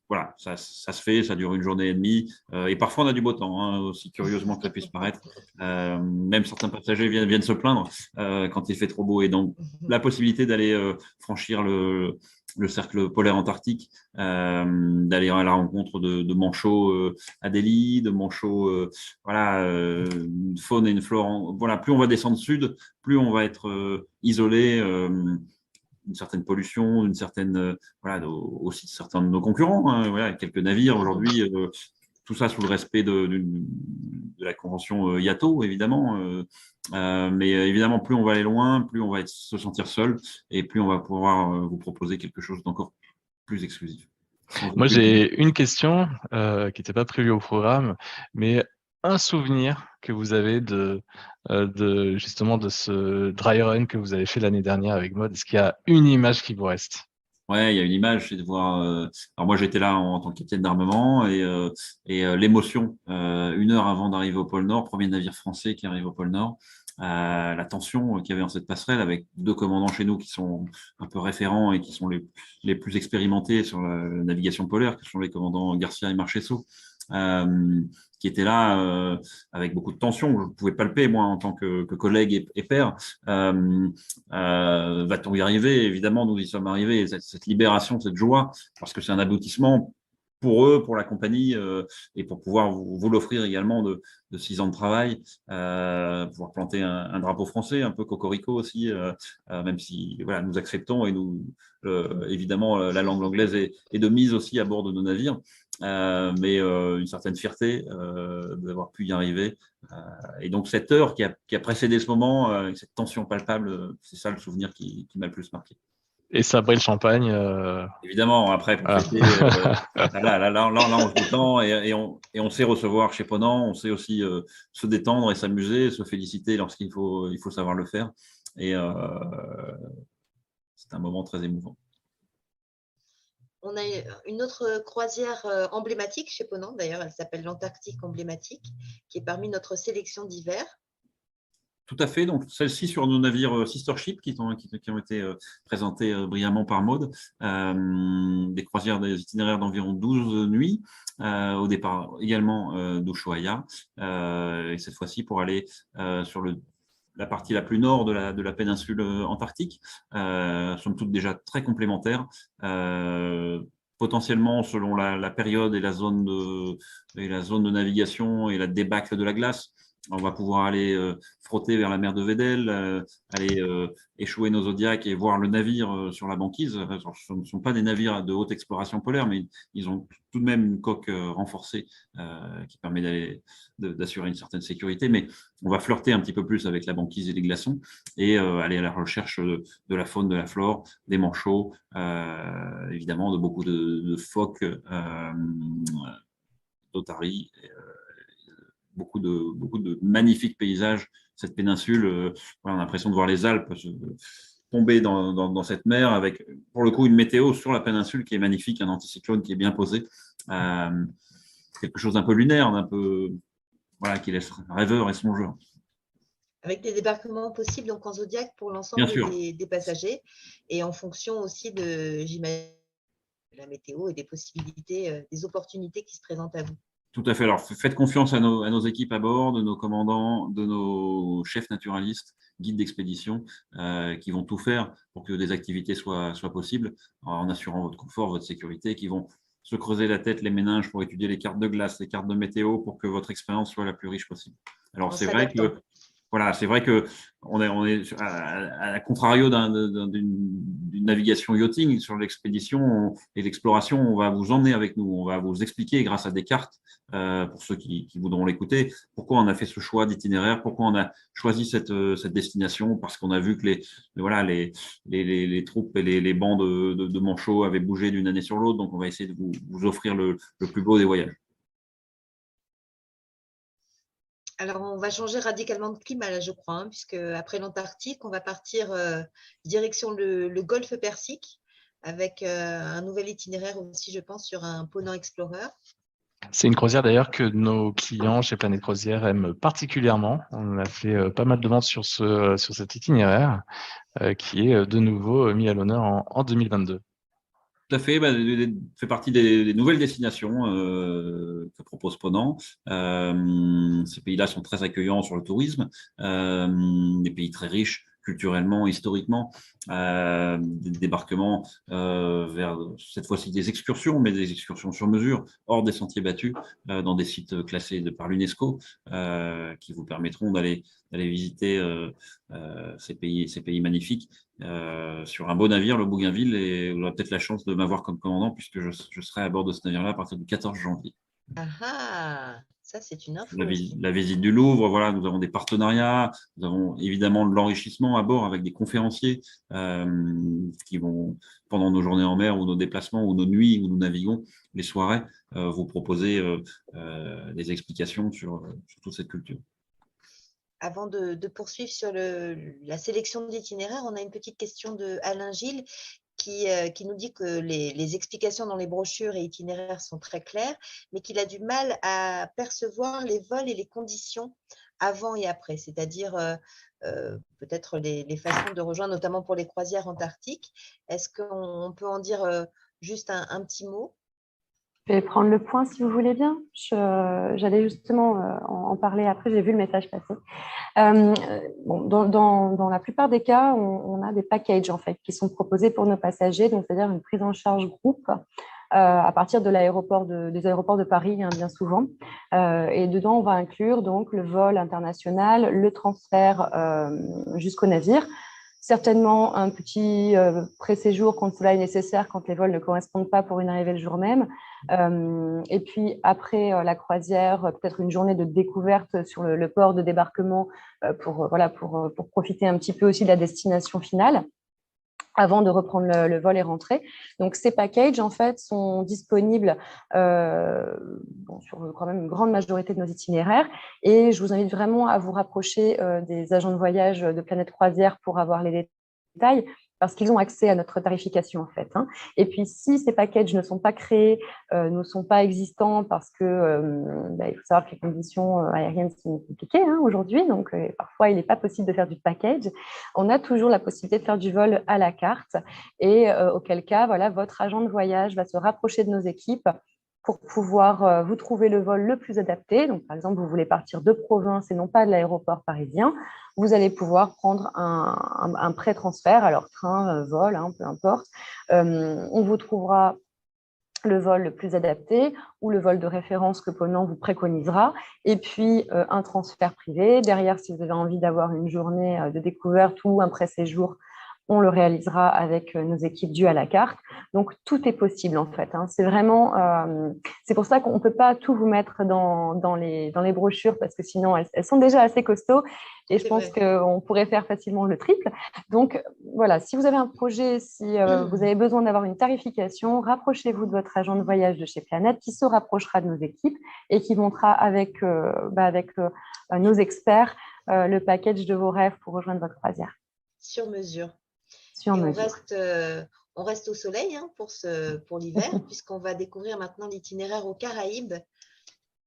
Voilà, ça se fait, ça dure 1 journée et demie. Et parfois, on a du beau temps, aussi curieusement que ça puisse paraître. Même certains passagers viennent se plaindre quand il fait trop beau. Et donc, la possibilité d'aller franchir le cercle polaire antarctique, d'aller à la rencontre de manchots Adélie, de manchots, une faune et une flore. Voilà, plus on va descendre sud, plus on va être isolé d'une certaine pollution, d'une certaine, aussi de certains de nos concurrents. Quelques navires aujourd'hui. Tout ça sous le respect de la convention IATO, évidemment. Mais évidemment, plus on va aller loin, plus on va se sentir seul et plus on va pouvoir vous proposer quelque chose d'encore plus exclusif. Moi, j'ai une question qui n'était pas prévue au programme, mais un souvenir que vous avez justement de ce dry run que vous avez fait l'année dernière avec Maud. Est-ce qu'il y a une image qui vous reste? Ouais, il y a une image, c'est de voir. Alors moi, j'étais là en tant que capitaine d'armement et l'émotion 1 heure avant d'arriver au pôle Nord, premier navire français qui arrive au pôle Nord. La tension qu'il y avait dans cette passerelle avec 2 commandants chez nous qui sont un peu référents et qui sont les plus expérimentés sur la navigation polaire, qui sont les commandants Garcia et Marchesso, qui étaient là avec beaucoup de tension. Je pouvais palper, moi, en tant que collègue et père. Va-t-on y arriver? Évidemment, nous y sommes arrivés. Cette libération, cette joie, parce que c'est un aboutissement pour eux, pour la compagnie, et pour pouvoir vous l'offrir également de 6 ans de travail, pouvoir planter un drapeau français, un peu cocorico aussi, même si nous acceptons et nous, évidemment, la langue anglaise est de mise aussi à bord de nos navires, mais une certaine fierté d'avoir pu y arriver. Et donc, cette heure qui a précédé ce moment, avec cette tension palpable, c'est ça le souvenir qui m'a le plus marqué. Et sabrer le champagne. Évidemment, après, pour fêter, là, on se détend et on sait recevoir chez Ponant, on sait aussi se détendre et s'amuser, se féliciter lorsqu'il faut savoir le faire. Et c'est un moment très émouvant. on a une autre croisière emblématique chez Ponant, d'ailleurs, elle s'appelle l'Antarctique emblématique, qui est parmi notre sélection d'hiver. Tout à fait. Donc, celle-ci sur nos navires Sister Ship qui ont été présentés brillamment par Maude. Des croisières, des itinéraires d'environ 12 nuits. Au départ également d'Ushuaia. Et cette fois-ci pour aller sur la partie la plus nord de la péninsule antarctique. Somme toute déjà très complémentaires. Potentiellement, selon la période et la zone de navigation et la débâcle de la glace, on va pouvoir aller frotter vers la mer de Weddell, aller échouer nos Zodiacs et voir le navire sur la banquise. Ce ne sont pas des navires de haute exploration polaire, mais ils ont tout de même une coque renforcée qui permet d'assurer une certaine sécurité. Mais on va flirter un petit peu plus avec la banquise et les glaçons et aller à la recherche de la faune, de la flore, des manchots, évidemment de beaucoup de phoques, d'otaries, beaucoup de magnifiques paysages. Cette péninsule, on a l'impression de voir les Alpes tomber dans cette mer avec, pour le coup, une météo sur la péninsule qui est magnifique, un anticyclone qui est bien posé, quelque chose d'un peu lunaire, voilà, qui laisse rêveur et songeur. Avec des débarquements possibles donc en Zodiac pour l'ensemble des passagers et en fonction aussi j'imagine, de la météo et des possibilités, des opportunités qui se présentent à vous. Tout à fait. Alors, faites confiance à nos équipes à bord, de nos commandants, de nos chefs naturalistes, guides d'expédition, qui vont tout faire pour que des activités soient possibles, en assurant votre confort, votre sécurité, qui vont se creuser la tête, les méninges pour étudier les cartes de glace, les cartes de météo, pour que votre expérience soit la plus riche possible. Alors, c'est vrai que voilà, c'est vrai qu'on est à contrario d'une navigation yachting sur l'expédition et l'exploration, on va vous emmener avec nous, on va vous expliquer grâce à des cartes, pour ceux qui voudront l'écouter, pourquoi on a fait ce choix d'itinéraire, pourquoi on a choisi cette destination, parce qu'on a vu que les troupes et les bancs de manchots avaient bougé d'une année sur l'autre, donc on va essayer de vous offrir le plus beau des voyages. Alors, on va changer radicalement de climat, là, je crois, hein, puisque après l'Antarctique, on va partir direction le golfe Persique, avec un nouvel itinéraire aussi, je pense, sur un Ponant Explorer. C'est une croisière d'ailleurs que nos clients chez Planète Croisière aiment particulièrement. On a fait pas mal de ventes sur cet itinéraire qui est de nouveau mis à l'honneur en 2022. Tout à fait, fait partie des nouvelles destinations que propose Ponant. Ces pays-là sont très accueillants sur le tourisme, des pays très riches culturellement, historiquement, des débarquements vers cette fois-ci des excursions, mais des excursions sur mesure, hors des sentiers battus, dans des sites classés par l'UNESCO, qui vous permettront d'aller visiter ces pays magnifiques sur un beau navire, le Bougainville, et vous aurez peut-être la chance de m'avoir comme commandant puisque je serai à bord de ce navire-là à partir du 14 janvier. Ah, ça c'est une info. La visite du Louvre, voilà, nous avons des partenariats, nous avons évidemment de l'enrichissement à bord avec des conférenciers qui vont, pendant nos journées en mer ou nos déplacements ou nos nuits où nous naviguons, les soirées, vous proposer des explications sur toute cette culture. Avant de poursuivre sur la sélection d'itinéraires, on a une petite question de Alain Gilles qui nous dit que les explications dans les brochures et itinéraires sont très claires, mais qu'il a du mal à percevoir les vols et les conditions avant et après, c'est-à-dire peut-être les façons de rejoindre, notamment pour les croisières antarctiques. Est-ce qu'on peut en dire juste un petit mot ? Je vais prendre le point si vous voulez bien. J'allais justement en parler après, j'ai vu le message passer. Dans la plupart des cas, on a des packages en fait, qui sont proposés pour nos passagers, donc c'est-à-dire une prise en charge groupe à partir des aéroports de Paris, hein, bien souvent. Et dedans, on va inclure donc, le vol international, le transfert jusqu'au navire, certainement un petit pré-séjour quand cela est nécessaire, quand les vols ne correspondent pas pour une arrivée le jour même. Et puis après la croisière, peut-être une journée de découverte sur le port de débarquement pour profiter un petit peu aussi de la destination finale avant de reprendre le vol et rentrer. Donc, ces packages, en fait, sont disponibles sur quand même une grande majorité de nos itinéraires. Et je vous invite vraiment à vous rapprocher des agents de voyage de Planète Croisière pour avoir les détails. parce qu'ils ont accès à notre tarification en fait. Hein. Et puis, si ces packages ne sont pas créés, ne sont pas existants parce que il faut savoir que les conditions aériennes sont compliquées hein, aujourd'hui, donc parfois il n'est pas possible de faire du package. On a toujours la possibilité de faire du vol à la carte et auquel cas, voilà, votre agent de voyage va se rapprocher de nos équipes pour pouvoir vous trouver le vol le plus adapté. Donc, par exemple, vous voulez partir de province et non pas de l'aéroport parisien, vous allez pouvoir prendre un pré-transfert, alors train, vol, hein, peu importe. On vous trouvera le vol le plus adapté ou le vol de référence que Ponant vous préconisera, et puis un transfert privé. Derrière, si vous avez envie d'avoir une journée de découverte ou un pré-séjour, on le réalisera avec nos équipes dues à la carte. Donc, tout est possible, en fait. Hein. C'est vraiment… c'est pour ça qu'on ne peut pas tout vous mettre dans les brochures, parce que sinon, elles sont déjà assez costauds. Et je pense qu'on pourrait faire facilement le triple. Donc, voilà, si vous avez un projet, si vous avez besoin d'avoir une tarification, rapprochez-vous de votre agent de voyage de chez Planète, qui se rapprochera de nos équipes et qui montera avec nos experts le package de vos rêves pour rejoindre votre croisière. Sur mesure. Et on reste au soleil hein, pour l'hiver, puisqu'on va découvrir maintenant l'itinéraire aux Caraïbes,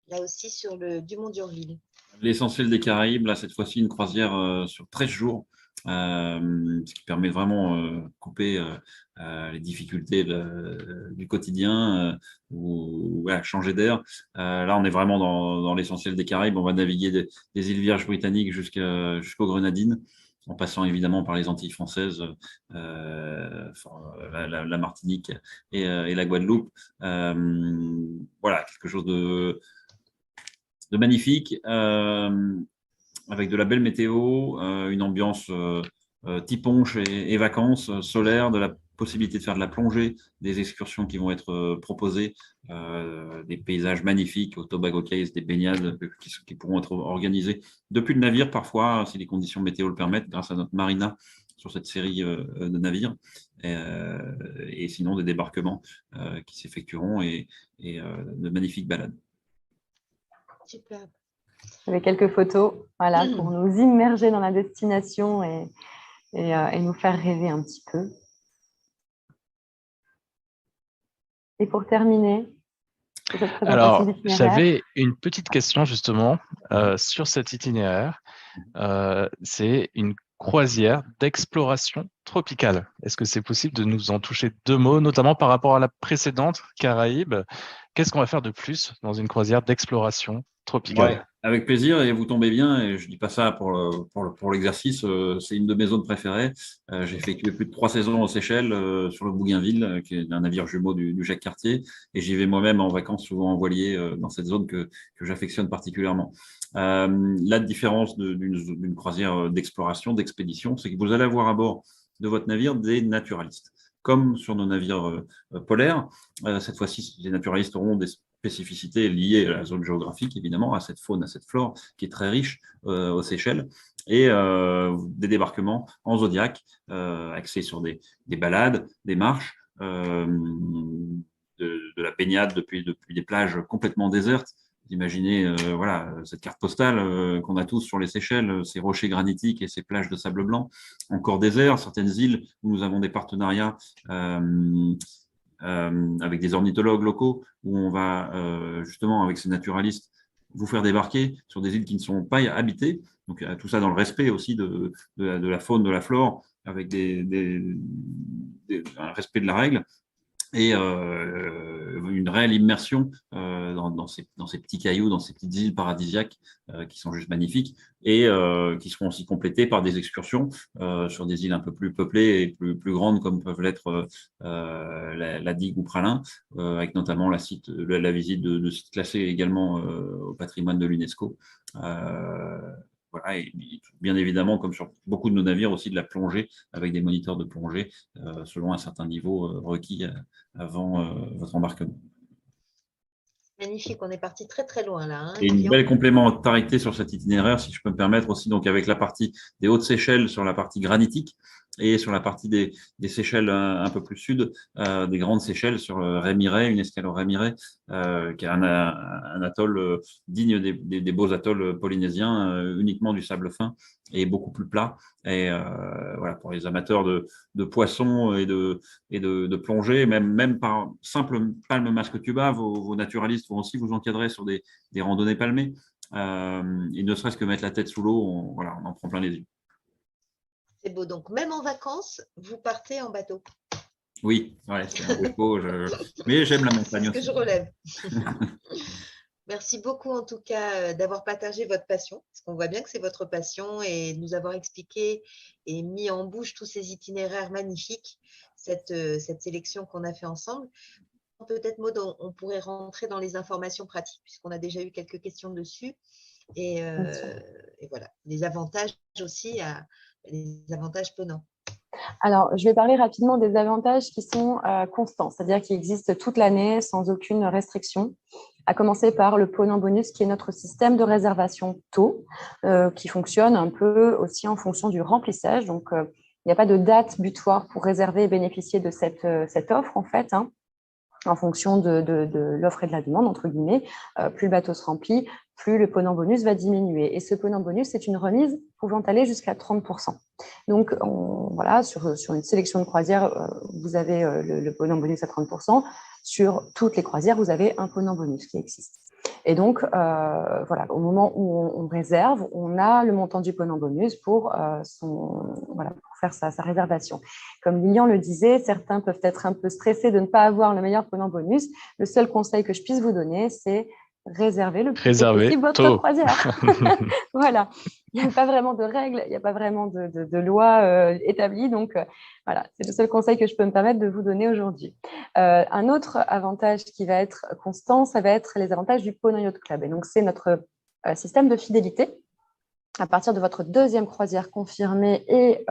là aussi sur le Dumont d'Urville. L'essentiel des Caraïbes, là, cette fois-ci, une croisière sur 13 jours, ce qui permet vraiment de couper les difficultés du quotidien ou changer d'air. Là, on est vraiment dans l'essentiel des Caraïbes. On va naviguer des îles Vierges britanniques jusqu'aux Grenadines, en passant évidemment par les Antilles françaises, la Martinique et la Guadeloupe. Voilà, quelque chose de magnifique, avec de la belle météo, une ambiance tiponche et vacances solaires, de la possibilité de faire de la plongée, des excursions qui vont être proposées, des paysages magnifiques au Tobago Cays, des baignades qui pourront être organisées depuis le navire parfois, si les conditions météo le permettent, grâce à notre marina sur cette série de navires, et sinon des débarquements qui s'effectueront et de magnifiques balades. Super. Avec quelques photos, voilà, pour nous immerger dans la destination et nous faire rêver un petit peu. Et pour terminer, alors, j'avais une petite question justement sur cet itinéraire. C'est une croisière d'exploration tropicale. Est-ce que c'est possible de nous en toucher 2 mots, notamment par rapport à la précédente Caraïbes? Qu'est-ce qu'on va faire de plus dans une croisière d'exploration tropicale? Ouais, avec plaisir, et vous tombez bien, et je ne dis pas ça pour l'exercice, c'est une de mes zones préférées. J'ai effectué plus de 3 saisons aux Seychelles, sur le Bougainville, qui est un navire jumeau du Jacques Cartier, et j'y vais moi-même en vacances, souvent en voilier, dans cette zone que j'affectionne particulièrement. La différence d'une croisière d'exploration, d'expédition, c'est que vous allez avoir à bord de votre navire des naturalistes. Comme sur nos navires polaires, cette fois-ci, les naturalistes auront des spécificités liées à la zone géographique, évidemment, à cette faune, à cette flore qui est très riche aux Seychelles, et des débarquements en zodiaque, axés sur des balades, des marches, de la baignade depuis des plages complètement désertes. Imaginez voilà, cette carte postale qu'on a tous sur les Seychelles, ces rochers granitiques et ces plages de sable blanc, encore désert, certaines îles où nous avons des partenariats avec des ornithologues locaux, où on va justement, avec ces naturalistes, vous faire débarquer sur des îles qui ne sont pas habitées. Donc tout ça dans le respect aussi de la faune, de la flore, avec un respect de la règle, et une réelle immersion dans ces petits cailloux, dans ces petites îles paradisiaques qui sont juste magnifiques, et qui seront aussi complétées par des excursions sur des îles un peu plus peuplées et plus grandes, comme peuvent l'être la digue ou Pralin, avec notamment la visite de sites classés également au patrimoine de l'UNESCO. Voilà, et bien évidemment, comme sur beaucoup de nos navires, aussi de la plongée avec des moniteurs de plongée selon un certain niveau requis avant votre embarquement. Magnifique, on est parti très très loin là. Hein, et une belle complémentarité sur cet itinéraire, si je peux me permettre aussi, donc avec la partie des Hautes-Seychelles sur la partie granitique, Et sur la partie des Seychelles un peu plus sud, des grandes Seychelles sur Rémiré, une escale au Rémiré, qui est un atoll digne des beaux atolls polynésiens, uniquement du sable fin et beaucoup plus plat. Et voilà, pour les amateurs de poissons et de plongée, même par simple palme masque tuba, vos naturalistes vont aussi vous encadrer sur des randonnées palmées. Et ne serait-ce que mettre la tête sous l'eau, on en prend plein les yeux. C'est beau. Donc, même en vacances, vous partez en bateau. Oui, ouais, c'est un défaut, mais j'aime la C'est montagne ce que aussi. je relève. Merci beaucoup en tout cas d'avoir partagé votre passion, parce qu'on voit bien que c'est votre passion et de nous avoir expliqué et mis en bouche tous ces itinéraires magnifiques, cette sélection qu'on a fait ensemble. Peut-être, Maud, on pourrait rentrer dans les informations pratiques, puisqu'on a déjà eu quelques questions dessus. Et voilà, les avantages aussi, les avantages Ponant. Alors, je vais parler rapidement des avantages qui sont constants, c'est-à-dire qui existent toute l'année sans aucune restriction, à commencer par le Ponant Bonus, qui est notre système de réservation taux, qui fonctionne un peu aussi en fonction du remplissage. Donc, il n'y a pas de date butoir pour réserver et bénéficier de cette offre, en fait, hein, en fonction de l'offre et de la demande, entre guillemets. Plus le bateau se remplit, plus le Ponant Bonus va diminuer. Et ce Ponant Bonus, c'est une remise pouvant aller jusqu'à 30%. Donc, voilà, sur une sélection de croisières, vous avez le Ponant Bonus à 30%. Sur toutes les croisières, vous avez un Ponant Bonus qui existe. Et donc, voilà, au moment où on réserve, on a le montant du Ponant Bonus pour faire sa réservation. Comme Lilian le disait, certains peuvent être un peu stressés de ne pas avoir le meilleur Ponant Bonus. Le seul conseil que je puisse vous donner, c'est réserver le plus tôt possible votre croisière. Voilà, il n'y a pas vraiment de règles, il n'y a pas vraiment de loi établie. Donc, voilà, c'est le seul conseil que je peux me permettre de vous donner aujourd'hui. Un autre avantage qui va être constant, ça va être les avantages du Ponant Yacht Club. Et donc, c'est notre système de fidélité. À partir de votre deuxième croisière confirmée et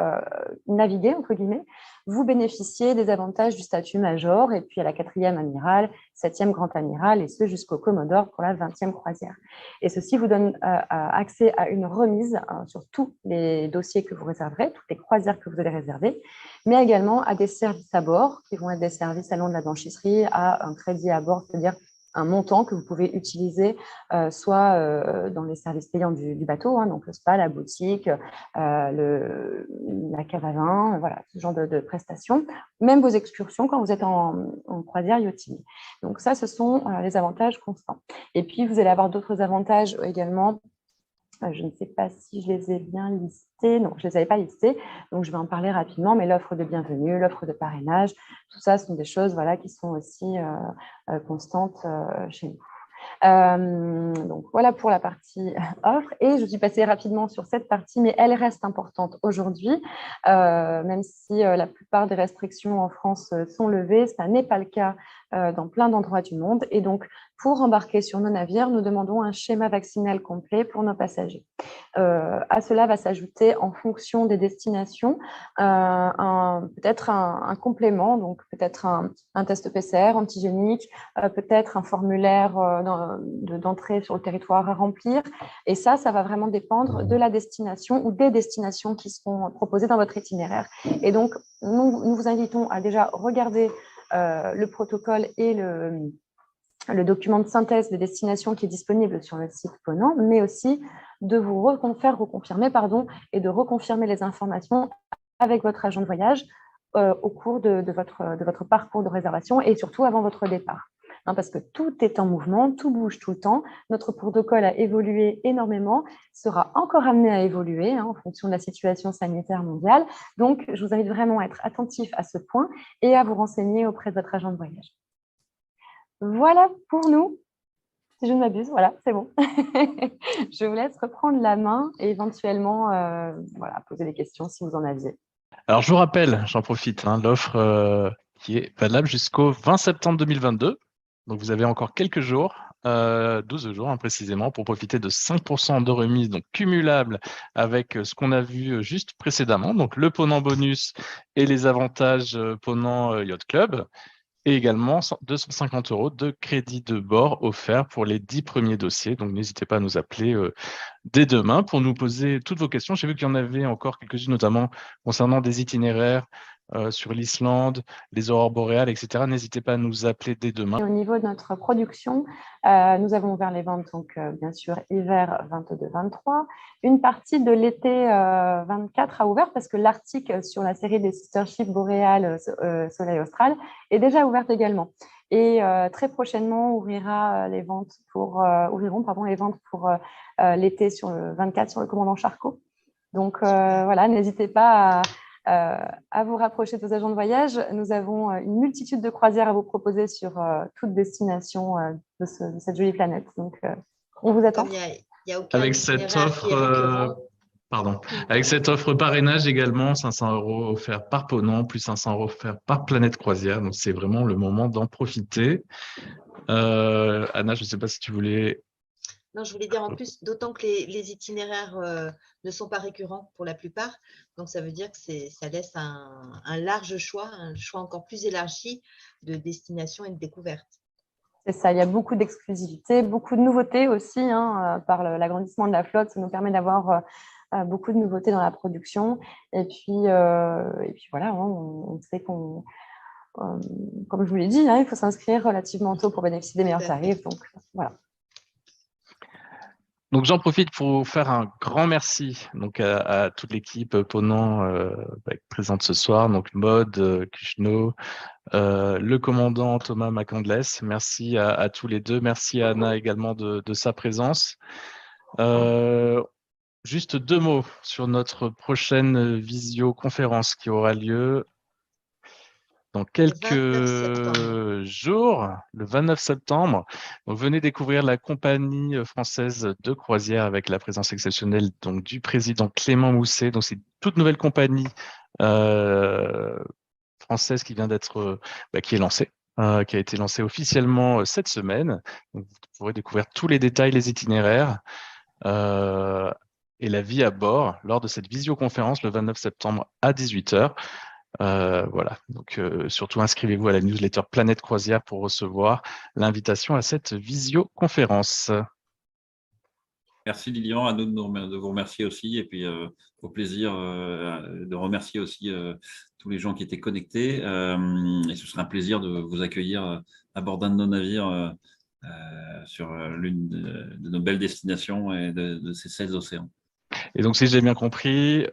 naviguée, entre guillemets, vous bénéficiez des avantages du statut major et puis à la 4e amiral, 7e grand amiral et ce jusqu'au Commodore pour la 20e croisière. Et ceci vous donne accès à une remise sur tous les dossiers que vous réserverez, toutes les croisières que vous allez réserver, mais également à des services à bord qui vont être des services allant de la blanchisserie à un crédit à bord, c'est-à-dire un montant que vous pouvez utiliser soit dans les services payants du bateau, hein, donc le spa, la boutique, la cave à vin, voilà, ce genre de prestations, même vos excursions quand vous êtes en croisière yachting. Donc ça, ce sont les avantages constants. Et puis, vous allez avoir d'autres avantages également. Je ne sais pas si je les ai bien listés. Non, je ne les avais pas listés. Donc, je vais en parler rapidement. Mais l'offre de bienvenue, l'offre de parrainage, tout ça sont des choses voilà, qui sont aussi constantes chez nous. Donc, voilà pour la partie offre. Et je suis passée rapidement sur cette partie, mais elle reste importante aujourd'hui. Même si la plupart des restrictions en France sont levées, ça n'est pas le cas dans plein d'endroits du monde. Et donc, pour embarquer sur nos navires, nous demandons un schéma vaccinal complet pour nos passagers. À cela va s'ajouter, en fonction des destinations, peut-être un complément, donc peut-être un test PCR antigénique, peut-être un formulaire d'entrée sur le territoire à remplir. Et ça va vraiment dépendre de la destination ou des destinations qui seront proposées dans votre itinéraire. Et donc, nous vous invitons à déjà regarder le protocole et le document de synthèse des destinations qui est disponible sur le site Ponant, mais aussi de vous faire reconfirmer et de reconfirmer les informations avec votre agent de voyage au cours de votre parcours de réservation et surtout avant votre départ. Hein, parce que tout est en mouvement, tout bouge tout le temps. Notre protocole a évolué énormément, sera encore amené à évoluer en fonction de la situation sanitaire mondiale. Donc, je vous invite vraiment à être attentif à ce point et à vous renseigner auprès de votre agent de voyage. Voilà pour nous. Si je ne m'abuse, voilà, c'est bon. Je vous laisse reprendre la main et éventuellement poser des questions si vous en aviez. Alors, je vous rappelle, j'en profite, l'offre qui est valable jusqu'au 20 septembre 2022. Donc, vous avez encore quelques jours, 12 jours précisément, pour profiter de 5% de remise, donc cumulable avec ce qu'on a vu juste précédemment, donc le Ponant Bonus et les avantages Ponant Yacht Club. Et également 250 € de crédit de bord offert pour les 10 premiers dossiers. Donc, n'hésitez pas à nous appeler dès demain pour nous poser toutes vos questions. J'ai vu qu'il y en avait encore quelques-unes, notamment concernant des itinéraires sur l'Islande, les aurores boréales, etc. N'hésitez pas à nous appeler dès demain. Et au niveau de notre production, nous avons ouvert les ventes, donc bien sûr, hiver 22-23. Une partie de l'été 24 a ouvert parce que l'article sur la série des sister ships boréales Soleil Austral est déjà ouverte également. Et très prochainement, ouvriront les ventes pour l'été sur le 24 sur le commandant Charcot. Donc voilà, n'hésitez pas à vous rapprocher de vos agents de voyage. Nous avons une multitude de croisières à vous proposer sur toute destination de cette jolie planète. Donc, on vous attend. Comme il y a aucun Avec cette itinéraire qui est offre, récurrent. avec cette offre parrainage également, 500 € offerts par Ponant, plus 500 € offerts par Planète Croisière. Donc, c'est vraiment le moment d'en profiter. Anna, je ne sais pas si tu voulais… Non, je voulais dire en plus, d'autant que les itinéraires ne sont pas récurrents pour la plupart. Donc, ça veut dire que ça laisse un large choix, un choix encore plus élargi de destinations et de découvertes. C'est ça, il y a beaucoup d'exclusivité, beaucoup de nouveautés aussi par l'agrandissement de la flotte. Ça nous permet d'avoir beaucoup de nouveautés dans la production. Et puis voilà, on sait qu'on… comme je vous l'ai dit, il faut s'inscrire relativement tôt pour bénéficier des meilleurs tarifs. Donc, voilà. Donc, j'en profite pour vous faire un grand merci donc, à toute l'équipe Ponant présente ce soir, donc Maud, Kushno, le commandant Thomas Macandlès. Merci à tous les deux. Merci à Anna également de sa présence. Juste 2 mots sur notre prochaine visioconférence qui aura lieu dans quelques jours, le 29 septembre. Donc, venez découvrir la compagnie française de croisière avec la présence exceptionnelle donc, du président Clément Mousset. Donc, c'est une toute nouvelle compagnie française qui vient d'être, qui est lancée, qui a été lancée officiellement cette semaine. Donc, vous pourrez découvrir tous les détails, les itinéraires et la vie à bord lors de cette visioconférence le 29 septembre à 18h. Voilà, donc surtout inscrivez-vous à la newsletter Planète Croisière pour recevoir l'invitation à cette visioconférence. Merci Lilian, à nous de vous remercier aussi et puis au plaisir de remercier aussi tous les gens qui étaient connectés et ce sera un plaisir de vous accueillir à bord d'un de nos navires sur l'une de nos belles destinations et de ces 16 océans. Et donc, si j'ai bien compris,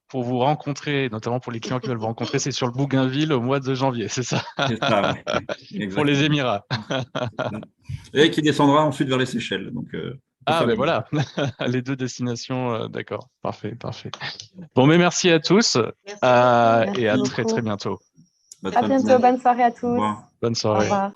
pour vous rencontrer, notamment pour les clients qui veulent vous rencontrer, c'est sur le Bougainville au mois de janvier, c'est ça? C'est ça, oui. Pour les Émirats. Et qui descendra ensuite vers les Seychelles. Donc, ben voilà, les 2 destinations, d'accord, parfait. Bon, mais merci à tous et à très très bientôt. À bientôt, bonne soirée à tous. Au revoir. Bonne soirée. Au revoir.